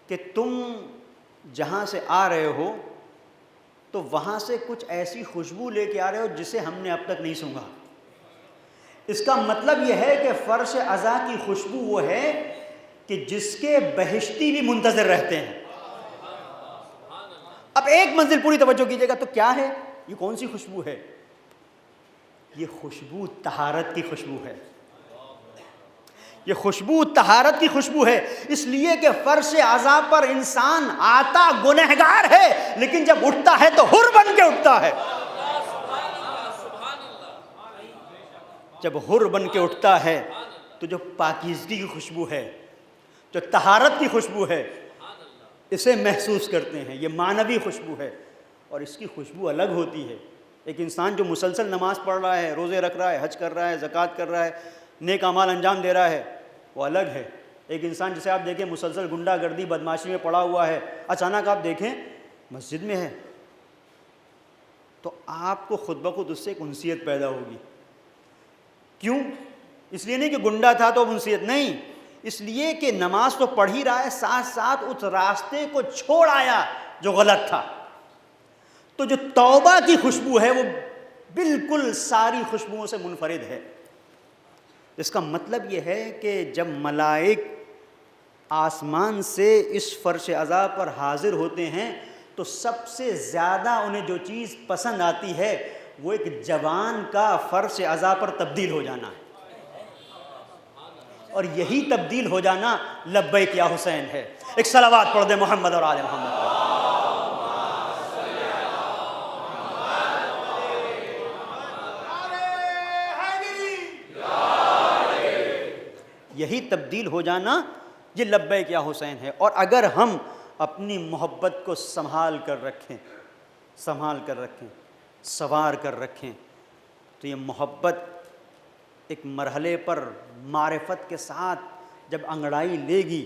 [SPEAKER 1] کہ تم جہاں سے آ رہے ہو تو وہاں سے کچھ ایسی خوشبو لے کے آ رہے ہو جسے ہم نے اب تک نہیں سونگھا۔ اس کا مطلب یہ ہے کہ فرش عزا کی خوشبو وہ ہے کہ جس کے بہشتی بھی منتظر رہتے ہیں۔ اب ایک منزل پوری توجہ کیجئے گا، تو کیا ہے یہ؟ کون سی خوشبو ہے؟ یہ خوشبو طہارت کی خوشبو ہے۔ یہ خوشبو طہارت کی خوشبو ہے، اس لیے کہ فرش عزا پر انسان آتا گنہگار ہے، لیکن جب اٹھتا ہے تو حر بن کے اٹھتا ہے۔ جب حر بن کے اٹھتا ہے تو جو پاکیزگی کی خوشبو ہے، جو طہارت کی خوشبو ہے، اسے محسوس کرتے ہیں۔ یہ معنوی خوشبو ہے اور اس کی خوشبو الگ ہوتی ہے۔ ایک انسان جو مسلسل نماز پڑھ رہا ہے، روزے رکھ رہا ہے، حج کر رہا ہے، زکوٰۃ کر رہا ہے، نیک اعمال انجام دے رہا ہے، وہ الگ ہے۔ ایک انسان جسے آپ دیکھیں مسلسل گنڈا گردی بدماشی میں پڑا ہوا ہے، اچانک آپ دیکھیں مسجد میں ہے، تو آپ کو خود بخود اس سے ایک انسیت پیدا ہوگی۔ کیوں؟ اس لیے نہیں کہ گنڈا تھا تو انسیت، نہیں، اس لیے کہ نماز تو پڑھ ہی رہا ہے، ساتھ ساتھ اس راستے کو چھوڑ آیا جو غلط تھا۔ تو جو توبہ کی خوشبو ہے وہ بالکل ساری خوشبوؤں سے منفرد ہے۔ اس کا مطلب یہ ہے کہ جب ملائک آسمان سے اس فرش عزا پر حاضر ہوتے ہیں تو سب سے زیادہ انہیں جو چیز پسند آتی ہے وہ ایک جوان کا فرش عزا پر تبدیل ہو جانا ہے، اور یہی تبدیل ہو جانا لبیک یا حسین ہے۔ ایک صلوات پڑھ دے محمد اور آل محمد پر۔ یہی تبدیل ہو جانا یہ لبیک یا حسین ہے۔ اور اگر ہم اپنی محبت کو سنبھال کر رکھیں، سنوار کر رکھیں، تو یہ محبت ایک مرحلے پر معرفت کے ساتھ جب انگڑائی لے گی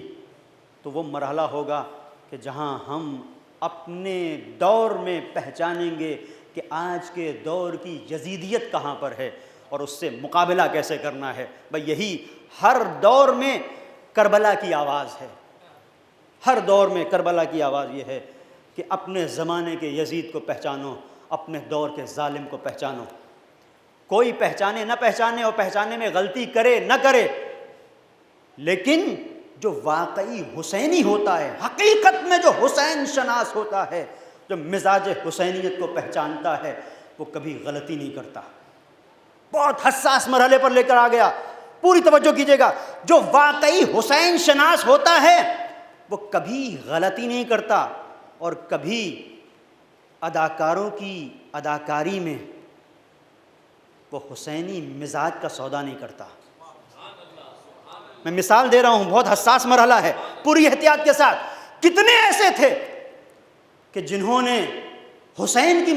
[SPEAKER 1] تو وہ مرحلہ ہوگا کہ جہاں ہم اپنے دور میں پہچانیں گے کہ آج کے دور کی یزیدیت کہاں پر ہے اور اس سے مقابلہ کیسے کرنا ہے۔ بھئی یہی ہر دور میں کربلا کی آواز ہے، ہر دور میں کربلا کی آواز یہ ہے کہ اپنے زمانے کے یزید کو پہچانو، اپنے دور کے ظالم کو پہچانو۔ کوئی پہچانے نہ پہچانے اور پہچانے میں غلطی کرے نہ کرے، لیکن جو واقعی حسینی ہوتا ہے، حقیقت میں جو حسین شناس ہوتا ہے، جو مزاج حسینیت کو پہچانتا ہے، وہ کبھی غلطی نہیں کرتا۔ بہت حساس مرحلے پر لے کر آ گیا، پوری توجہ کیجئے گا۔ جو واقعی حسین شناس ہوتا ہے وہ کبھی غلطی نہیں کرتا اور کبھی اداکاروں کی اداکاری میں وہ حسینی مزاج کا سودا نہیں کرتا۔ میں مثال دے رہا ہوں، بہت حساس مرحلہ ہے، پوری احتیاط کے ساتھ۔ کتنے ایسے تھے کہ جنہوں نے حسین کی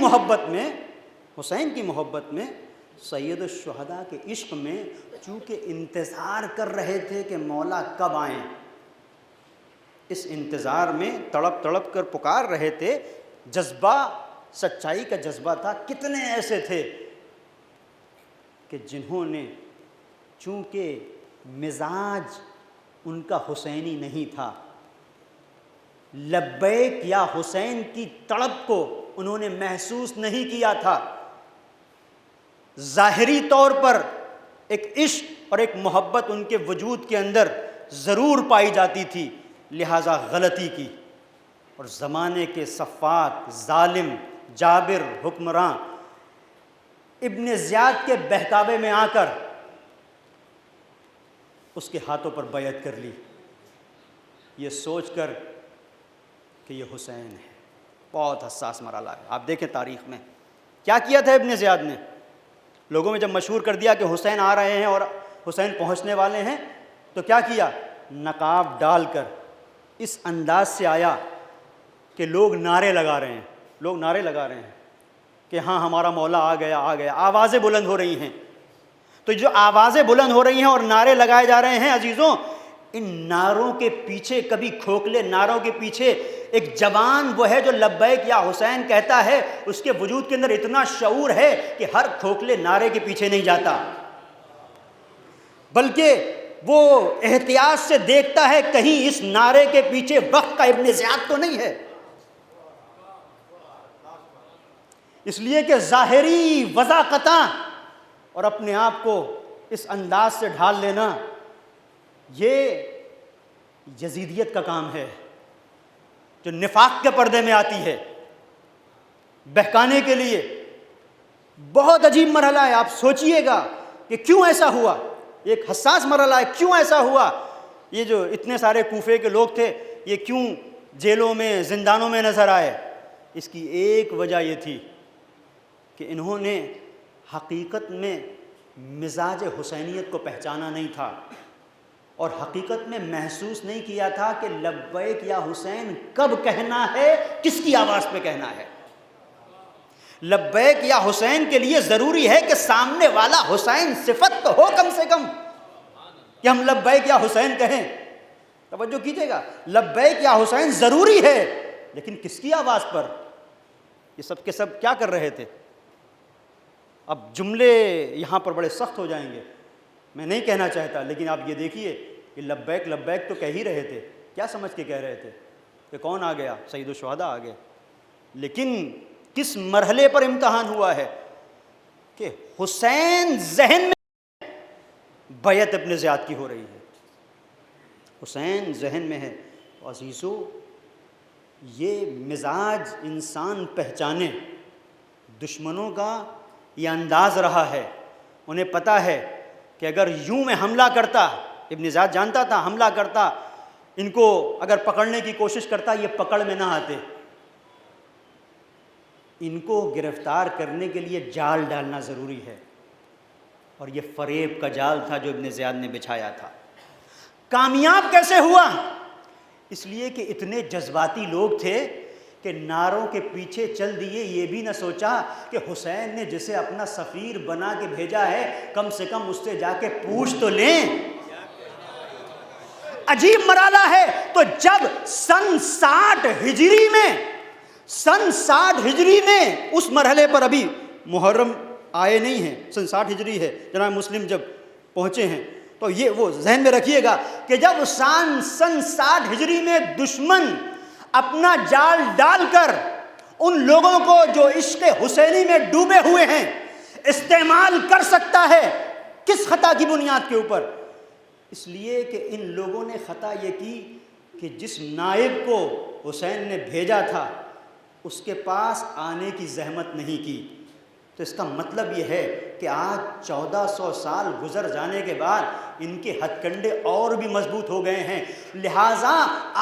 [SPEAKER 1] محبت میں سید الشہداء کے عشق میں چونکہ انتظار کر رہے تھے کہ مولا کب آئیں، اس انتظار میں تڑپ تڑپ کر پکار رہے تھے، جذبہ سچائی کا جذبہ تھا۔ کتنے ایسے تھے کہ جنہوں نے چونکہ مزاج ان کا حسینی نہیں تھا، لبیک یا حسین کی تڑپ کو انہوں نے محسوس نہیں کیا تھا، ظاہری طور پر ایک عشق اور ایک محبت ان کے وجود کے اندر ضرور پائی جاتی تھی، لہٰذا غلطی کی، اور زمانے کے سفاک، ظالم، جابر حکمراں ابن زیاد کے بہکاوے میں آ کر اس کے ہاتھوں پر بیعت کر لی، یہ سوچ کر کہ یہ حسین ہے۔ بہت حساس مرحلہ ہے۔ آپ دیکھیں تاریخ میں کیا کیا تھا ابن زیاد نے۔ لوگوں میں جب مشہور کر دیا کہ حسین آ رہے ہیں اور حسین پہنچنے والے ہیں، تو کیا کیا؟ نقاب ڈال کر اس انداز سے آیا کہ لوگ نعرے لگا رہے ہیں کہ ہاں ہمارا مولا آ گیا، آ گیا، آوازیں بلند ہو رہی ہیں۔ تو جو آوازیں بلند ہو رہی ہیں اور نعرے لگائے جا رہے ہیں عزیزوں، ان نعروں کے پیچھے، کبھی کھوکھلے نعروں کے پیچھے ایک جوان وہ ہے جو لبیک یا حسین کہتا ہے، اس کے وجود کے اندر اتنا شعور ہے کہ ہر کھوکھلے نعرے کے پیچھے نہیں جاتا، بلکہ وہ احتیاط سے دیکھتا ہے کہیں اس نعرے کے پیچھے وقت کا ابن زیاد تو نہیں ہے۔ اس لیے کہ ظاہری وضاقتاں اور اپنے آپ کو اس انداز سے ڈھال لینا، یہ یزیدیت کا کام ہے جو نفاق کے پردے میں آتی ہے بہکانے کے لیے۔ بہت عجیب مرحلہ ہے، آپ سوچئے گا کہ کیوں ایسا ہوا، ایک حساس مرحلہ ہے، کیوں ایسا ہوا؟ یہ جو اتنے سارے کوفے کے لوگ تھے، یہ کیوں جیلوں میں، زندانوں میں نظر آئے؟ اس کی ایک وجہ یہ تھی کہ انہوں نے حقیقت میں مزاج حسینیت کو پہچانا نہیں تھا، اور حقیقت میں محسوس نہیں کیا تھا کہ لبیک یا حسین کب کہنا ہے، کس کی آواز پہ کہنا ہے۔ لبیک یا حسین کے لیے ضروری ہے کہ سامنے والا حسین صفت تو ہو کم سے کم کہ ہم لبیک یا حسین کہیں۔ توجہ کیجئے گا، لبیک یا حسین ضروری ہے، لیکن کس کی آواز پر؟ یہ سب کے سب کیا کر رہے تھے؟ اب جملے یہاں پر بڑے سخت ہو جائیں گے، میں نہیں کہنا چاہتا، لیکن آپ یہ دیکھیے کہ لبیک لبیک تو کہہ ہی رہے تھے، کیا سمجھ کے کہہ رہے تھے کہ کون آ گیا؟ سید الشہداء آ گئے۔ لیکن کس مرحلے پر امتحان ہوا ہے کہ حسین ذہن میں بیعت ابن زیاد کی ہو رہی ہے، حسین ذہن میں ہے۔ عزیزو، یہ مزاج انسان پہچانے، دشمنوں کا یہ انداز رہا ہے، انہیں پتہ ہے کہ اگر یوں میں حملہ کرتا، ابن زیاد جانتا تھا، حملہ کرتا، ان کو اگر پکڑنے کی کوشش کرتا، یہ پکڑ میں نہ آتے، ان کو گرفتار کرنے کے لیے جال ڈالنا ضروری ہے، اور یہ فریب کا جال تھا جو ابن زیاد نے بچھایا تھا۔ کامیاب کیسے ہوا؟ اس لیے کہ اتنے جذباتی لوگ تھے کہ نعروں کے پیچھے چل دیے، یہ بھی نہ سوچا کہ حسین نے جسے اپنا سفیر بنا کے بھیجا ہے، کم سے کم اس سے جا کے پوچھ تو لیں۔ عجیب مرحلہ ہے۔ تو جب سن 60 ہجری میں اس مرحلے پر ابھی محرم آئے نہیں ہیں، سن 60 ہجری ہے، جناب مسلم جب پہنچے ہیں، تو یہ وہ ذہن میں رکھیے گا کہ جب سن 60 ہجری میں دشمن اپنا جال ڈال کر ان لوگوں کو جو عشق حسینی میں ڈوبے ہوئے ہیں استعمال کر سکتا ہے، کس خطا کی بنیاد کے اوپر؟ اس لیے کہ ان لوگوں نے خطا یہ کی کہ جس نائب کو حسین نے بھیجا تھا اس کے پاس آنے کی زحمت نہیں کی۔ تو اس کا مطلب یہ ہے کہ آج 1400 سال گزر جانے کے بعد ان کے ہتھ کنڈے اور بھی مضبوط ہو گئے ہیں، لہٰذا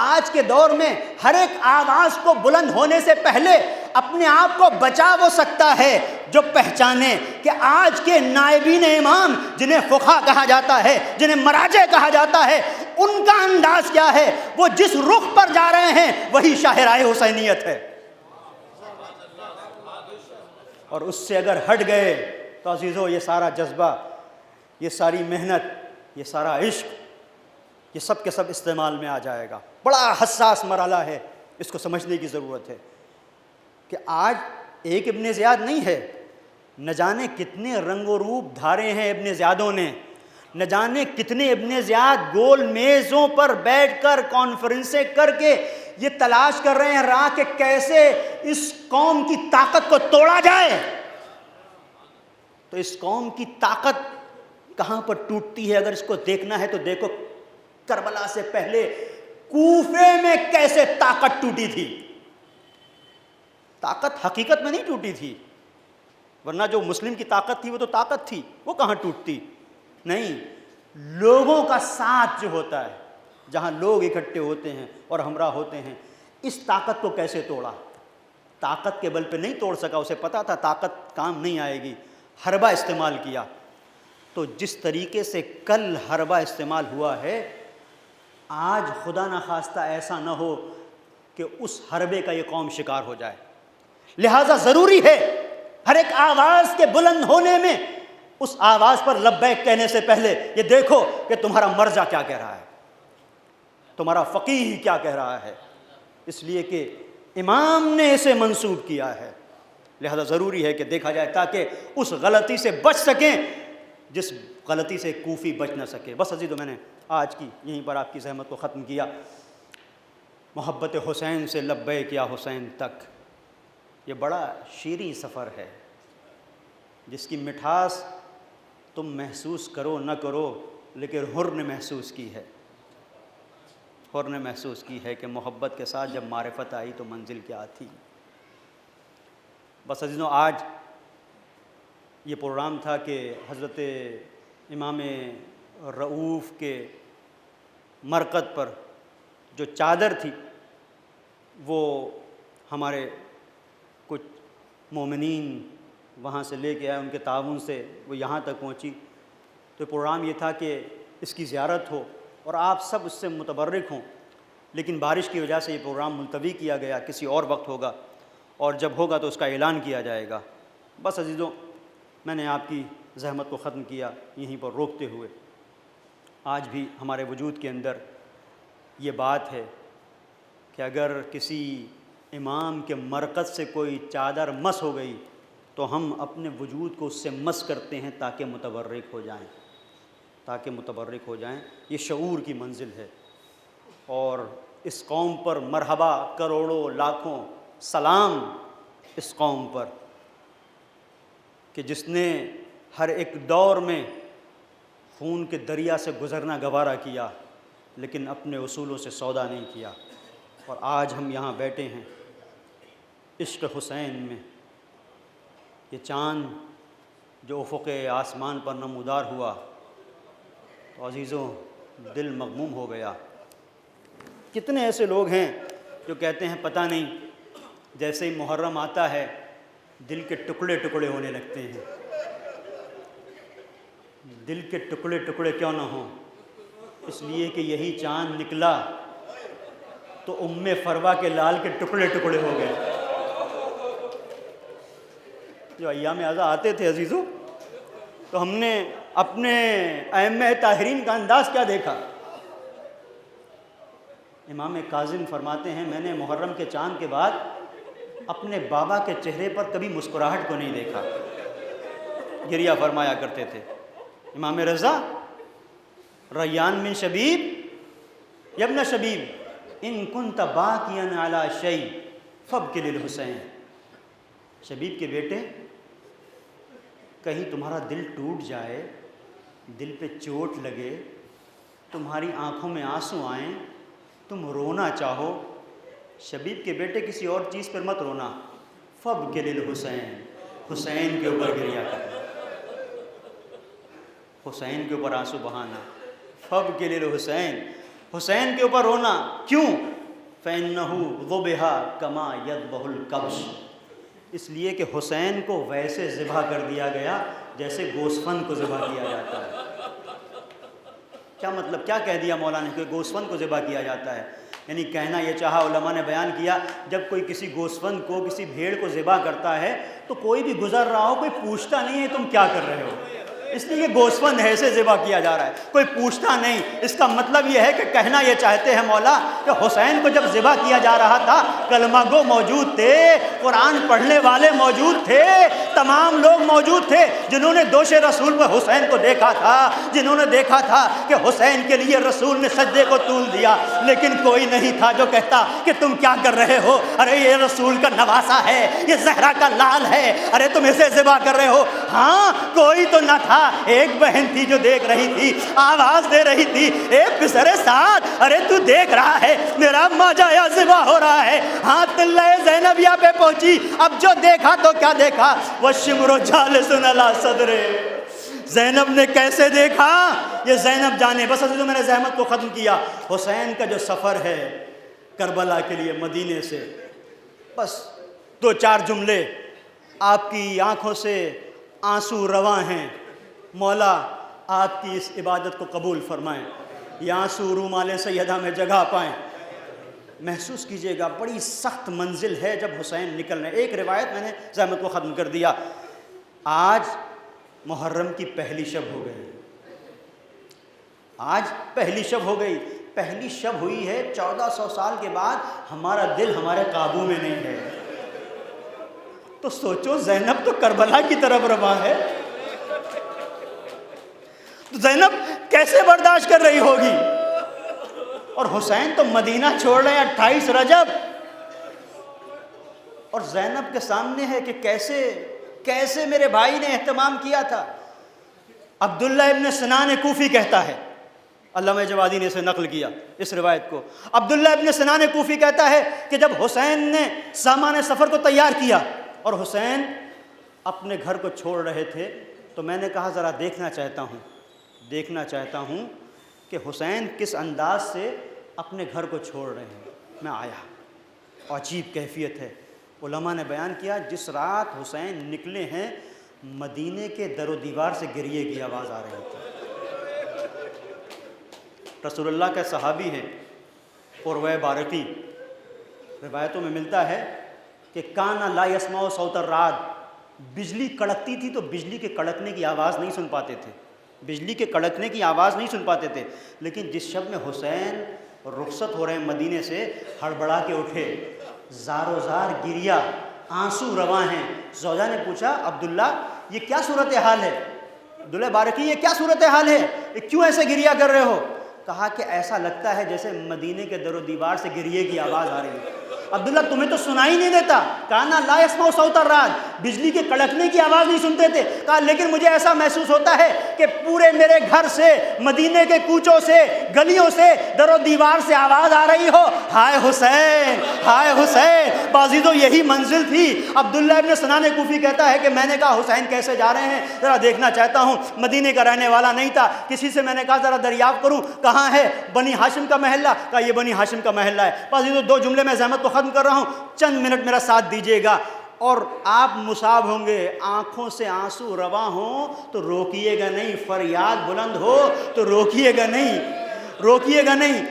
[SPEAKER 1] آج کے دور میں ہر ایک آواز کو بلند ہونے سے پہلے اپنے آپ کو بچا وہ سکتا ہے جو پہچانے کہ آج کے نائبین امام، جنہیں فقہا کہا جاتا ہے، جنہیں مراجع کہا جاتا ہے، ان کا انداز کیا ہے، وہ جس رخ پر جا رہے ہیں وہی شاہراہ حسینیت ہے، اور اس سے اگر ہٹ گئے تو عزیزو یہ سارا جذبہ، یہ ساری محنت، یہ سارا عشق، یہ سب کے سب استعمال میں آ جائے گا۔ بڑا حساس مرحلہ ہے، اس کو سمجھنے کی ضرورت ہے کہ آج ایک ابن زیاد نہیں ہے، نہ جانے کتنے رنگ و روپ دھارے ہیں ابن زیادوں نے، نہ جانے کتنے ابن زیاد گول میزوں پر بیٹھ کر کانفرنسیں کر کے یہ تلاش کر رہے ہیں راہ کہ کیسے اس قوم کی طاقت کو توڑا جائے۔ تو اس قوم کی طاقت کہاں پر ٹوٹتی ہے اگر اس کو دیکھنا ہے تو دیکھو کربلا سے پہلے کوفے میں کیسے طاقت ٹوٹی تھی۔ طاقت حقیقت میں نہیں ٹوٹی تھی، ورنہ جو مسلم کی طاقت تھی وہ تو طاقت تھی، وہ کہاں ٹوٹتی؟ نہیں، لوگوں کا ساتھ جو ہوتا ہے، جہاں لوگ اکٹھے ہوتے ہیں اور ہمراہ ہوتے ہیں، اس طاقت کو کیسے توڑا؟ طاقت کے بل پہ نہیں توڑ سکا، اسے پتا تھا طاقت کام نہیں آئے گی، حربہ استعمال کیا۔ تو جس طریقے سے کل حربہ استعمال ہوا ہے، آج خدا نخواستہ ایسا نہ ہو کہ اس حربے کا یہ قوم شکار ہو جائے۔ لہٰذا ضروری ہے ہر ایک آواز کے بلند ہونے میں اس آواز پر لبیک کہنے سے پہلے یہ دیکھو کہ تمہارا مرجع کیا کہہ رہا ہے، تمہارا فقیہ کیا کہہ رہا ہے، اس لیے کہ امام نے اسے منسوب کیا ہے، لہذا ضروری ہے کہ دیکھا جائے تاکہ اس غلطی سے بچ سکیں جس غلطی سے کوفی بچ نہ سکے۔ بس عزیزو، میں نے آج کی یہیں پر آپ کی زحمت کو ختم کیا۔ محبت حسین سے لبیک یا حسین تک یہ بڑا شیریں سفر ہے جس کی مٹھاس تم محسوس کرو نہ کرو، لیکن حر نے محسوس کی ہے، حر نے محسوس کی ہے کہ محبت کے ساتھ جب معرفت آئی تو منزل کیا تھی۔ بس عزیزوں، آج یہ پروگرام تھا کہ حضرت امام رؤوف کے مرقد پر جو چادر تھی وہ ہمارے کچھ مومنین وہاں سے لے کے آئے، ان کے تعاون سے وہ یہاں تک پہنچی، تو پروگرام یہ تھا کہ اس کی زیارت ہو اور آپ سب اس سے متبرک ہوں، لیکن بارش کی وجہ سے یہ پروگرام ملتوی کیا گیا، کسی اور وقت ہوگا اور جب ہوگا تو اس کا اعلان کیا جائے گا۔ بس عزیزوں، میں نے آپ کی زحمت کو ختم کیا یہیں پر روکتے ہوئے۔ آج بھی ہمارے وجود کے اندر یہ بات ہے کہ اگر کسی امام کے مرقد سے کوئی چادر مس ہو گئی تو ہم اپنے وجود کو اس سے مس کرتے ہیں تاکہ متبرک ہو جائیں، تاکہ متبرک ہو جائیں۔ یہ شعور کی منزل ہے، اور اس قوم پر مرحبا، کروڑوں لاکھوں سلام اس قوم پر کہ جس نے ہر ایک دور میں خون کے دریا سے گزرنا گوارا کیا لیکن اپنے اصولوں سے سودا نہیں کیا، اور آج ہم یہاں بیٹھے ہیں عشق حسین میں۔ یہ چاند جو افق آسمان پر نمودار ہوا تو عزیزوں دل مغموم ہو گیا۔ کتنے ایسے لوگ ہیں جو کہتے ہیں پتہ نہیں جیسے ہی محرم آتا ہے دل کے ٹکڑے ٹکڑے ہونے لگتے ہیں۔ دل کے ٹکڑے ٹکڑے کیوں نہ ہوں، اس لیے کہ یہی چاند نکلا تو ام فروا کے لال کے ٹکڑے ٹکڑے ہو گئے۔ جو ایام اعزا آتے تھے عزیزو تو ہم نے اپنے ائمہ طاہرین کا انداز کیا دیکھا۔ امام کاظم فرماتے ہیں میں نے محرم کے چاند کے بعد اپنے بابا کے چہرے پر کبھی مسکراہٹ کو نہیں دیکھا، گریہ فرمایا کرتے تھے۔ امام رضا ریان من شبیب یبن شبیب ان کنت باقیا علی شیء فابک للحسین۔ شبیب کے بیٹے، کہیں تمہارا دل ٹوٹ جائے، دل پہ چوٹ لگے، تمہاری آنکھوں میں آنسو آئیں، تم رونا چاہو، شبیب کے بیٹے کسی اور چیز پر مت رونا، فابک للحسین، حسین کے اوپر گریہ کرنا، حسین کے اوپر آنسو بہانا، فابک للحسین، حسین کے اوپر رونا۔ کیوں؟ فإنہ ذبح کما یذبح الکبش، اس لیے کہ حسین کو ویسے ذبح کر دیا گیا جیسے گوسفند کو ذبح کیا جاتا ہے۔ کیا مطلب، کیا کہہ دیا مولا نے کہ گوسفند کو ذبح کیا جاتا ہے؟ یعنی کہنا یہ چاہا علماء نے بیان کیا جب کوئی کسی گوسفند کو، کسی بھیڑ کو ذبح کرتا ہے تو کوئی بھی گزر رہا ہو کوئی پوچھتا نہیں ہے تم کیا کر رہے ہو، اس لیے یہ گوسفند ایسے ذبح کیا جا رہا ہے، کوئی پوچھتا نہیں۔ اس کا مطلب یہ ہے کہ کہنا یہ چاہتے ہیں مولا کہ حسین کو جب ذبح کیا جا رہا تھا کلمہ گو موجود تھے، قرآن پڑھنے والے موجود تھے، تمام لوگ موجود تھے جنہوں نے دوش رسول پر حسین کو دیکھا تھا، جنہوں نے دیکھا تھا کہ حسین کے لیے رسول نے سجدے کو طول دیا، لیکن کوئی نہیں تھا جو کہتا کہ تم کیا کر رہے ہو، ارے یہ رسول کا نواسا ہے، یہ زہرا کا لال ہے، ارے تم اسے ذبح کر رہے ہو۔ ہاں کوئی تو نہ تھا، ایک بہن تھی جو دیکھ رہی تھی، آواز دے رہی تھی، اے پسر سعد ارے تو دیکھ رہا ہے میرا ماجایا ذبح ہو رہا ہے۔ ہاں تلہ زینبیہ پہ پہنچی، اب جو دیکھا تو کیا دیکھا، والشمر جالس علی صدرہ، زینب نے کیسے دیکھا یہ زینب جانے۔ بس عزیزو میں نے زحمت کو ختم کیا۔ حسین کا جو سفر ہے کربلا کے لیے مدینے سے، بس دو چار جملے، آپ کی آنکھوں سے آنسو رواں ہیں، مولا آپ کی اس عبادت کو قبول فرمائیں، یہ آنسو رومال سیدہ میں جگہ پائیں۔ محسوس کیجئے گا بڑی سخت منزل ہے جب حسین نکل رہے ہیں۔ ایک روایت میں نے زحمت کو ختم کر دیا، آج محرم کی پہلی شب ہو گئی، آج پہلی شب ہو گئی، پہلی شب ہوئی ہے 1400 سال کے بعد، ہمارا دل ہمارے قابو میں نہیں ہے۔ تو سوچو زینب تو کربلا کی طرف رواں ہے، تو زینب کیسے برداشت کر رہی ہوگی؟ اور حسین تو مدینہ چھوڑ رہے ہیں 28 رجب، اور زینب کے سامنے ہے کہ کیسے میرے بھائی نے اہتمام کیا تھا۔ عبداللہ ابن سنان کوفی کہتا ہے، علامہ جوادی نے اسے نقل کیا اس روایت کو، عبداللہ ابن سنان کوفی کہتا ہے کہ جب حسین نے سامان سفر کو تیار کیا اور حسین اپنے گھر کو چھوڑ رہے تھے، تو میں نے کہا ذرا دیکھنا چاہتا ہوں کہ حسین کس انداز سے اپنے گھر کو چھوڑ رہے ہیں۔ میں آیا، عجیب کیفیت ہے۔ علماء نے بیان کیا جس رات حسین نکلے ہیں مدینے کے در و دیوار سے گریے کی آواز آ رہی تھی۔ رسول اللہ کے صحابی ہیں قروہ بارقی، روایتوں میں ملتا ہے کہ کانا لا یسمع صوت الرعد، بجلی کڑکتی تھی تو بجلی کے کڑکنے کی آواز نہیں سن پاتے تھے، لیکن جس شب میں حسین رخصت ہو رہے ہیں مدینے سے، ہڑبڑا کے اٹھے، زار و زار گریا، آنسو رواں ہیں۔ زوجہ نے پوچھا عبداللہ یہ کیا صورتحال ہے؟ عبداللہ بارقی یہ کیا صورتحال ہے، یہ کیوں ایسے گریا کر رہے ہو؟ کہا کہ ایسا لگتا ہے جیسے مدینے کے در و دیوار سے گریے کی آواز آ رہی ہے۔ عبداللہ تمہیں تو سنائی نہیں دیتا؟ کانا لا یسمع صوت الرعد، بجلی کے کڑکنے کی آواز نہیں سنتے تھے۔ کہا لیکن مجھے ایسا محسوس ہوتا ہے کہ پورے میرے گھر سے، مدینے کے کوچوں سے، گلیوں سے، در و دیوار سے آواز آ رہی ہو، ہائے حسین، ہائے حسین۔ بازیدو یہی منزل تھی۔ عبداللہ ابن سنان کوفی کہتا ہے کہ میں نے کہا حسین کیسے جا رہے ہیں، ذرا دیکھنا چاہتا ہوں۔ مدینے کا رہنے والا نہیں تھا، کسی سے میں نے کہا ذرا دریافت کروں کہاں ہے؟ بنی ہاشم کا محلہ۔ کہا یہ بنی ہاشم کا محلہ ہے۔ بازیدو 2 جملے میں زحمت کو ختم کر رہا ہوں، چند منٹ میرا ساتھ دیجیے گا، اور آپ مصاب ہوں گے، آنکھوں سے آنسو رواں ہوں تو روکیے گا نہیں، فریاد بلند ہو تو روکیے گا نہیں،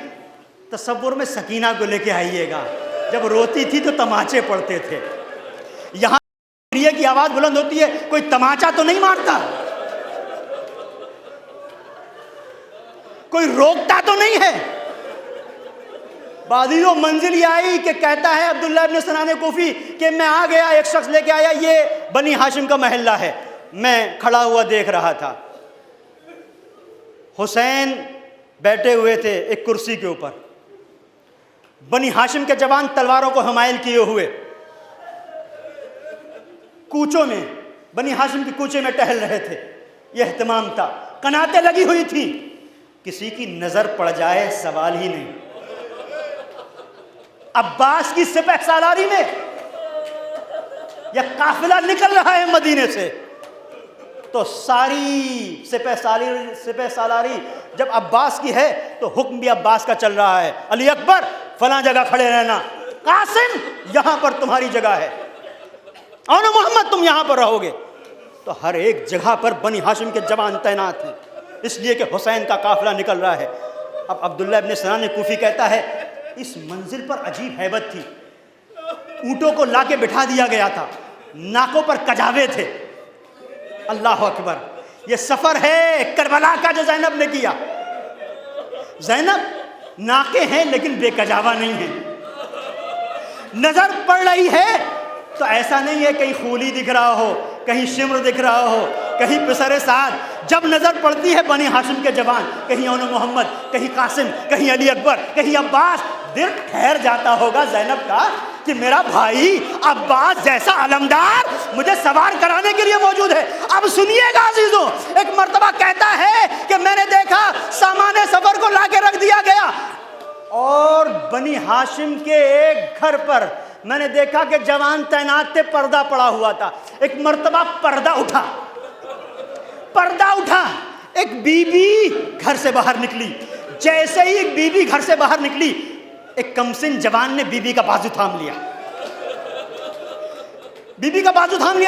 [SPEAKER 1] تصور میں سکینہ کو لے کے آئیے گا، جب روتی تھی تو تماچے پڑتے تھے، یہاں گریے کی آواز بلند ہوتی ہے، کوئی تماچا تو نہیں مارتا، کوئی روکتا تو نہیں ہے۔ بازیدو منزل یہ آئی کہ کہتا ہے عبداللہ ابن سنان کوفی کہ میں آ گیا، ایک شخص لے کے آیا، یہ بنی ہاشم کا محلہ ہے۔ میں کھڑا ہوا دیکھ رہا تھا، حسین بیٹھے ہوئے تھے ایک کرسی کے اوپر، بنی ہاشم کے جوان تلواروں کو حمائل کیے ہوئے کوچوں میں، بنی ہاشم کے کوچے میں ٹہل رہے تھے۔ یہ اہتمام تھا، قناتیں لگی ہوئی تھی، کسی کی نظر پڑ جائے سوال ہی نہیں۔ عباس کی سپہ سالاری میں یہ قافلہ نکل رہا ہے مدینے سے، تو ساری سپہ سالاری جب عباس کی ہے تو حکم بھی عباس کا چل رہا ہے، علی اکبر فلاں جگہ کھڑے رہنا، قاسم یہاں پر تمہاری جگہ ہے، اور محمد تم یہاں پر رہو گے۔ تو ہر ایک جگہ پر بنی ہاشم کے جوان تعینات ہیں، اس لیے کہ حسین کا قافلہ نکل رہا ہے۔ اب عبداللہ ابن سنان کوفی کہتا ہے اس منزل پر عجیب ہیبت تھی، اونٹوں کو لا کے بٹھا دیا گیا تھا، ناکوں پر کجاوے تھے۔ اللہ اکبر، یہ سفر ہے کربلا کا جو زینب نے کیا۔ زینب ناکے ہیں لیکن بے کجاوا نہیں ہیں، نظر پڑ رہی ہے تو ایسا نہیں ہے کہیں خولی دکھ رہا ہو، کہیں شمر دکھ رہا ہو، کہیں پسر سعد، جب نظر پڑتی ہے بنی ہاشم کے جوان، کہیں اون محمد، کہیں قاسم، کہیں علی اکبر، کہیں عباس، دل ٹھہر جاتا ہوگا زینب کا کہ میرا بھائی عباس جیسا علمدار مجھے سوار کرانے کے لیے موجود ہے۔ اب سنیے گا عزیزوں، ایک مرتبہ کہتا ہے کہ میں نے دیکھا سامان سفر کو لا کے رکھ دیا گیا، اور بنی ہاشم کے ایک گھر پر میں نے دیکھا کہ جوان تعینات تھے، پردہ پڑا ہوا تھا۔ ایک مرتبہ پردہ اٹھا، ایک بی بی گھر سے باہر نکلی، جیسے ہی ایک بی بی گھر سے باہر نکلی، ایک کمسن جوان نے بی بی کا بازو تھام لیا،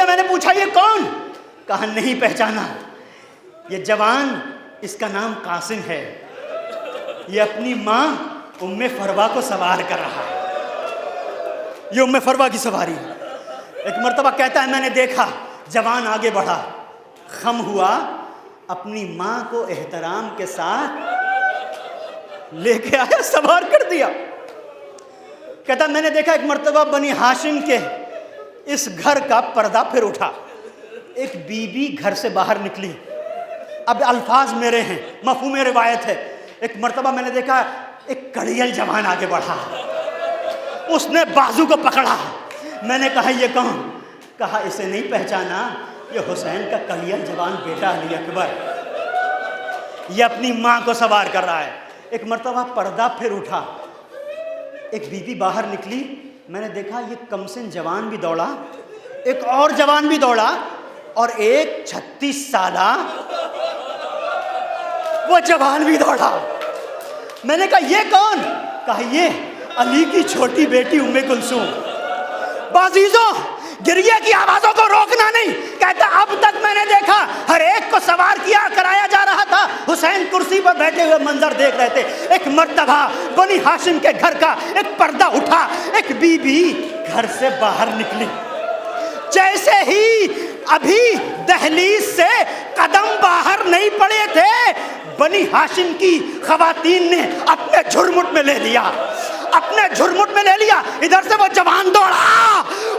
[SPEAKER 1] میں نے پوچھا یہ کون؟ کہا نہیں پہچانا، یہ جوان اس کا نام قاسم ہے، یہ اپنی ماں ام فروا کو سوار کر رہا ہے، یہ ام فروا کی سواری ہے۔ ایک مرتبہ کہتا ہے میں نے دیکھا، جوان آگے بڑھا، خم ہوا، اپنی ماں کو احترام کے ساتھ لے کے آیا، سوار کر دیا۔ کہتا میں نے دیکھا ایک مرتبہ بنی ہاشم کے اس گھر کا پردہ پھر اٹھا، ایک بی بی گھر سے باہر نکلی۔ اب الفاظ میرے ہیں، مفہوم روایت ہے۔ ایک مرتبہ میں نے دیکھا ایک کڑیل جوان آگے بڑھا، اس نے بازو کو پکڑا۔ میں نے کہا یہ کون؟ کہا اسے نہیں پہچانا، یہ حسین کا کڑیل جوان بیٹا علی اکبر، یہ اپنی ماں کو سوار کر رہا ہے۔ ایک مرتبہ پردہ پھر اٹھا، ایک بی بی باہر نکلی، میں نے دیکھا یہ کمسن جوان بھی دوڑا، ایک اور جوان بھی دوڑا، اور ایک 36 سالہ وہ جوان بھی دوڑا۔ میں نے کہا یہ کون؟ کہا یہ علی کی چھوٹی بیٹی ام کلثوم۔ بازیزوں، گریے کی آوازوں کو روکنا نہیں۔ کہتا اب تک میں نے دیکھا ہر ایک کو سوار کیا کرایا جا رہا تھا، حسین کرسی پر بیٹھے ہوئے منظر دیکھ رہے تھے۔ ایک مرتبہ بنی ہاشم کے گھر کا ایک پردہ اٹھا، ایک بی بی گھر سے باہر نکلی، جیسے ہی ابھی دہلیز سے قدم باہر نہیں پڑے تھے، بنی ہاشم کی خواتین نے اپنے جھرمٹ میں لے لیا، اپنے جھرمٹ میں لے لیا۔ ادھر سے وہ جوان دوڑا،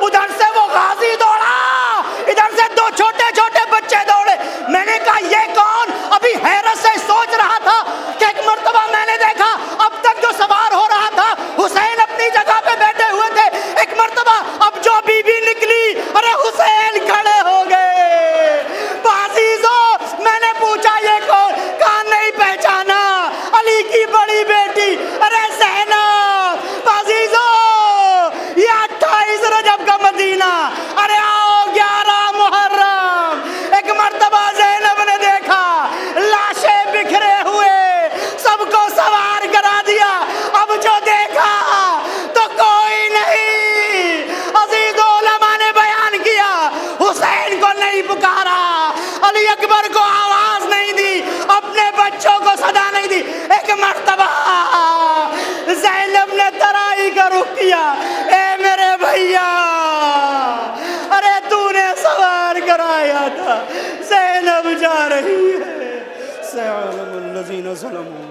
[SPEAKER 1] ادھر سے وہ غازی دوڑا، ادھر سے 2 چھوٹے چھوٹے بچے دوڑے۔ میں نے کہا یہ کون؟ ابھی حیرت سے سوچ رہا تھا کہ ایک مرتبہ میں نے دیکھا اب تک جو سوار ہو رہا تھا حسین اپنی جگہ پہ بیٹھے ہوئے تھے، ایک مرتبہ اب جو بی بی نکلی، ارے حسین کھڑے ہو گئے۔ عزیزوں، میں نے پوچھا یہ کون؟ کہا نہیں پہچانا، علی کی بڑی بیٹی، ارے زینب۔ عزیزوں، یہ 28 رجب کا مدینہ، ارے آؤ 11 محرم۔ ایک مرتبہ زینب نے دیکھا لاشیں بکھرے ہوئے، سب کو سوار کرا دیا۔ اب جو دیکھا تو کوئی نہیں۔ عزیزوں، علماء نے بیان کیا حسین کو نہیں پکارا، علی اکبر کو آواز نہیں دی، اپنے بچوں کو صدا نہیں دی۔ ایک مرتبہ زینب نے ترائی کا رخ کیا، اے میرے بھیا، ارے تو نے سوار کرایا تھا، زینب جا رہی ہے، سيعلم الذين ظلموا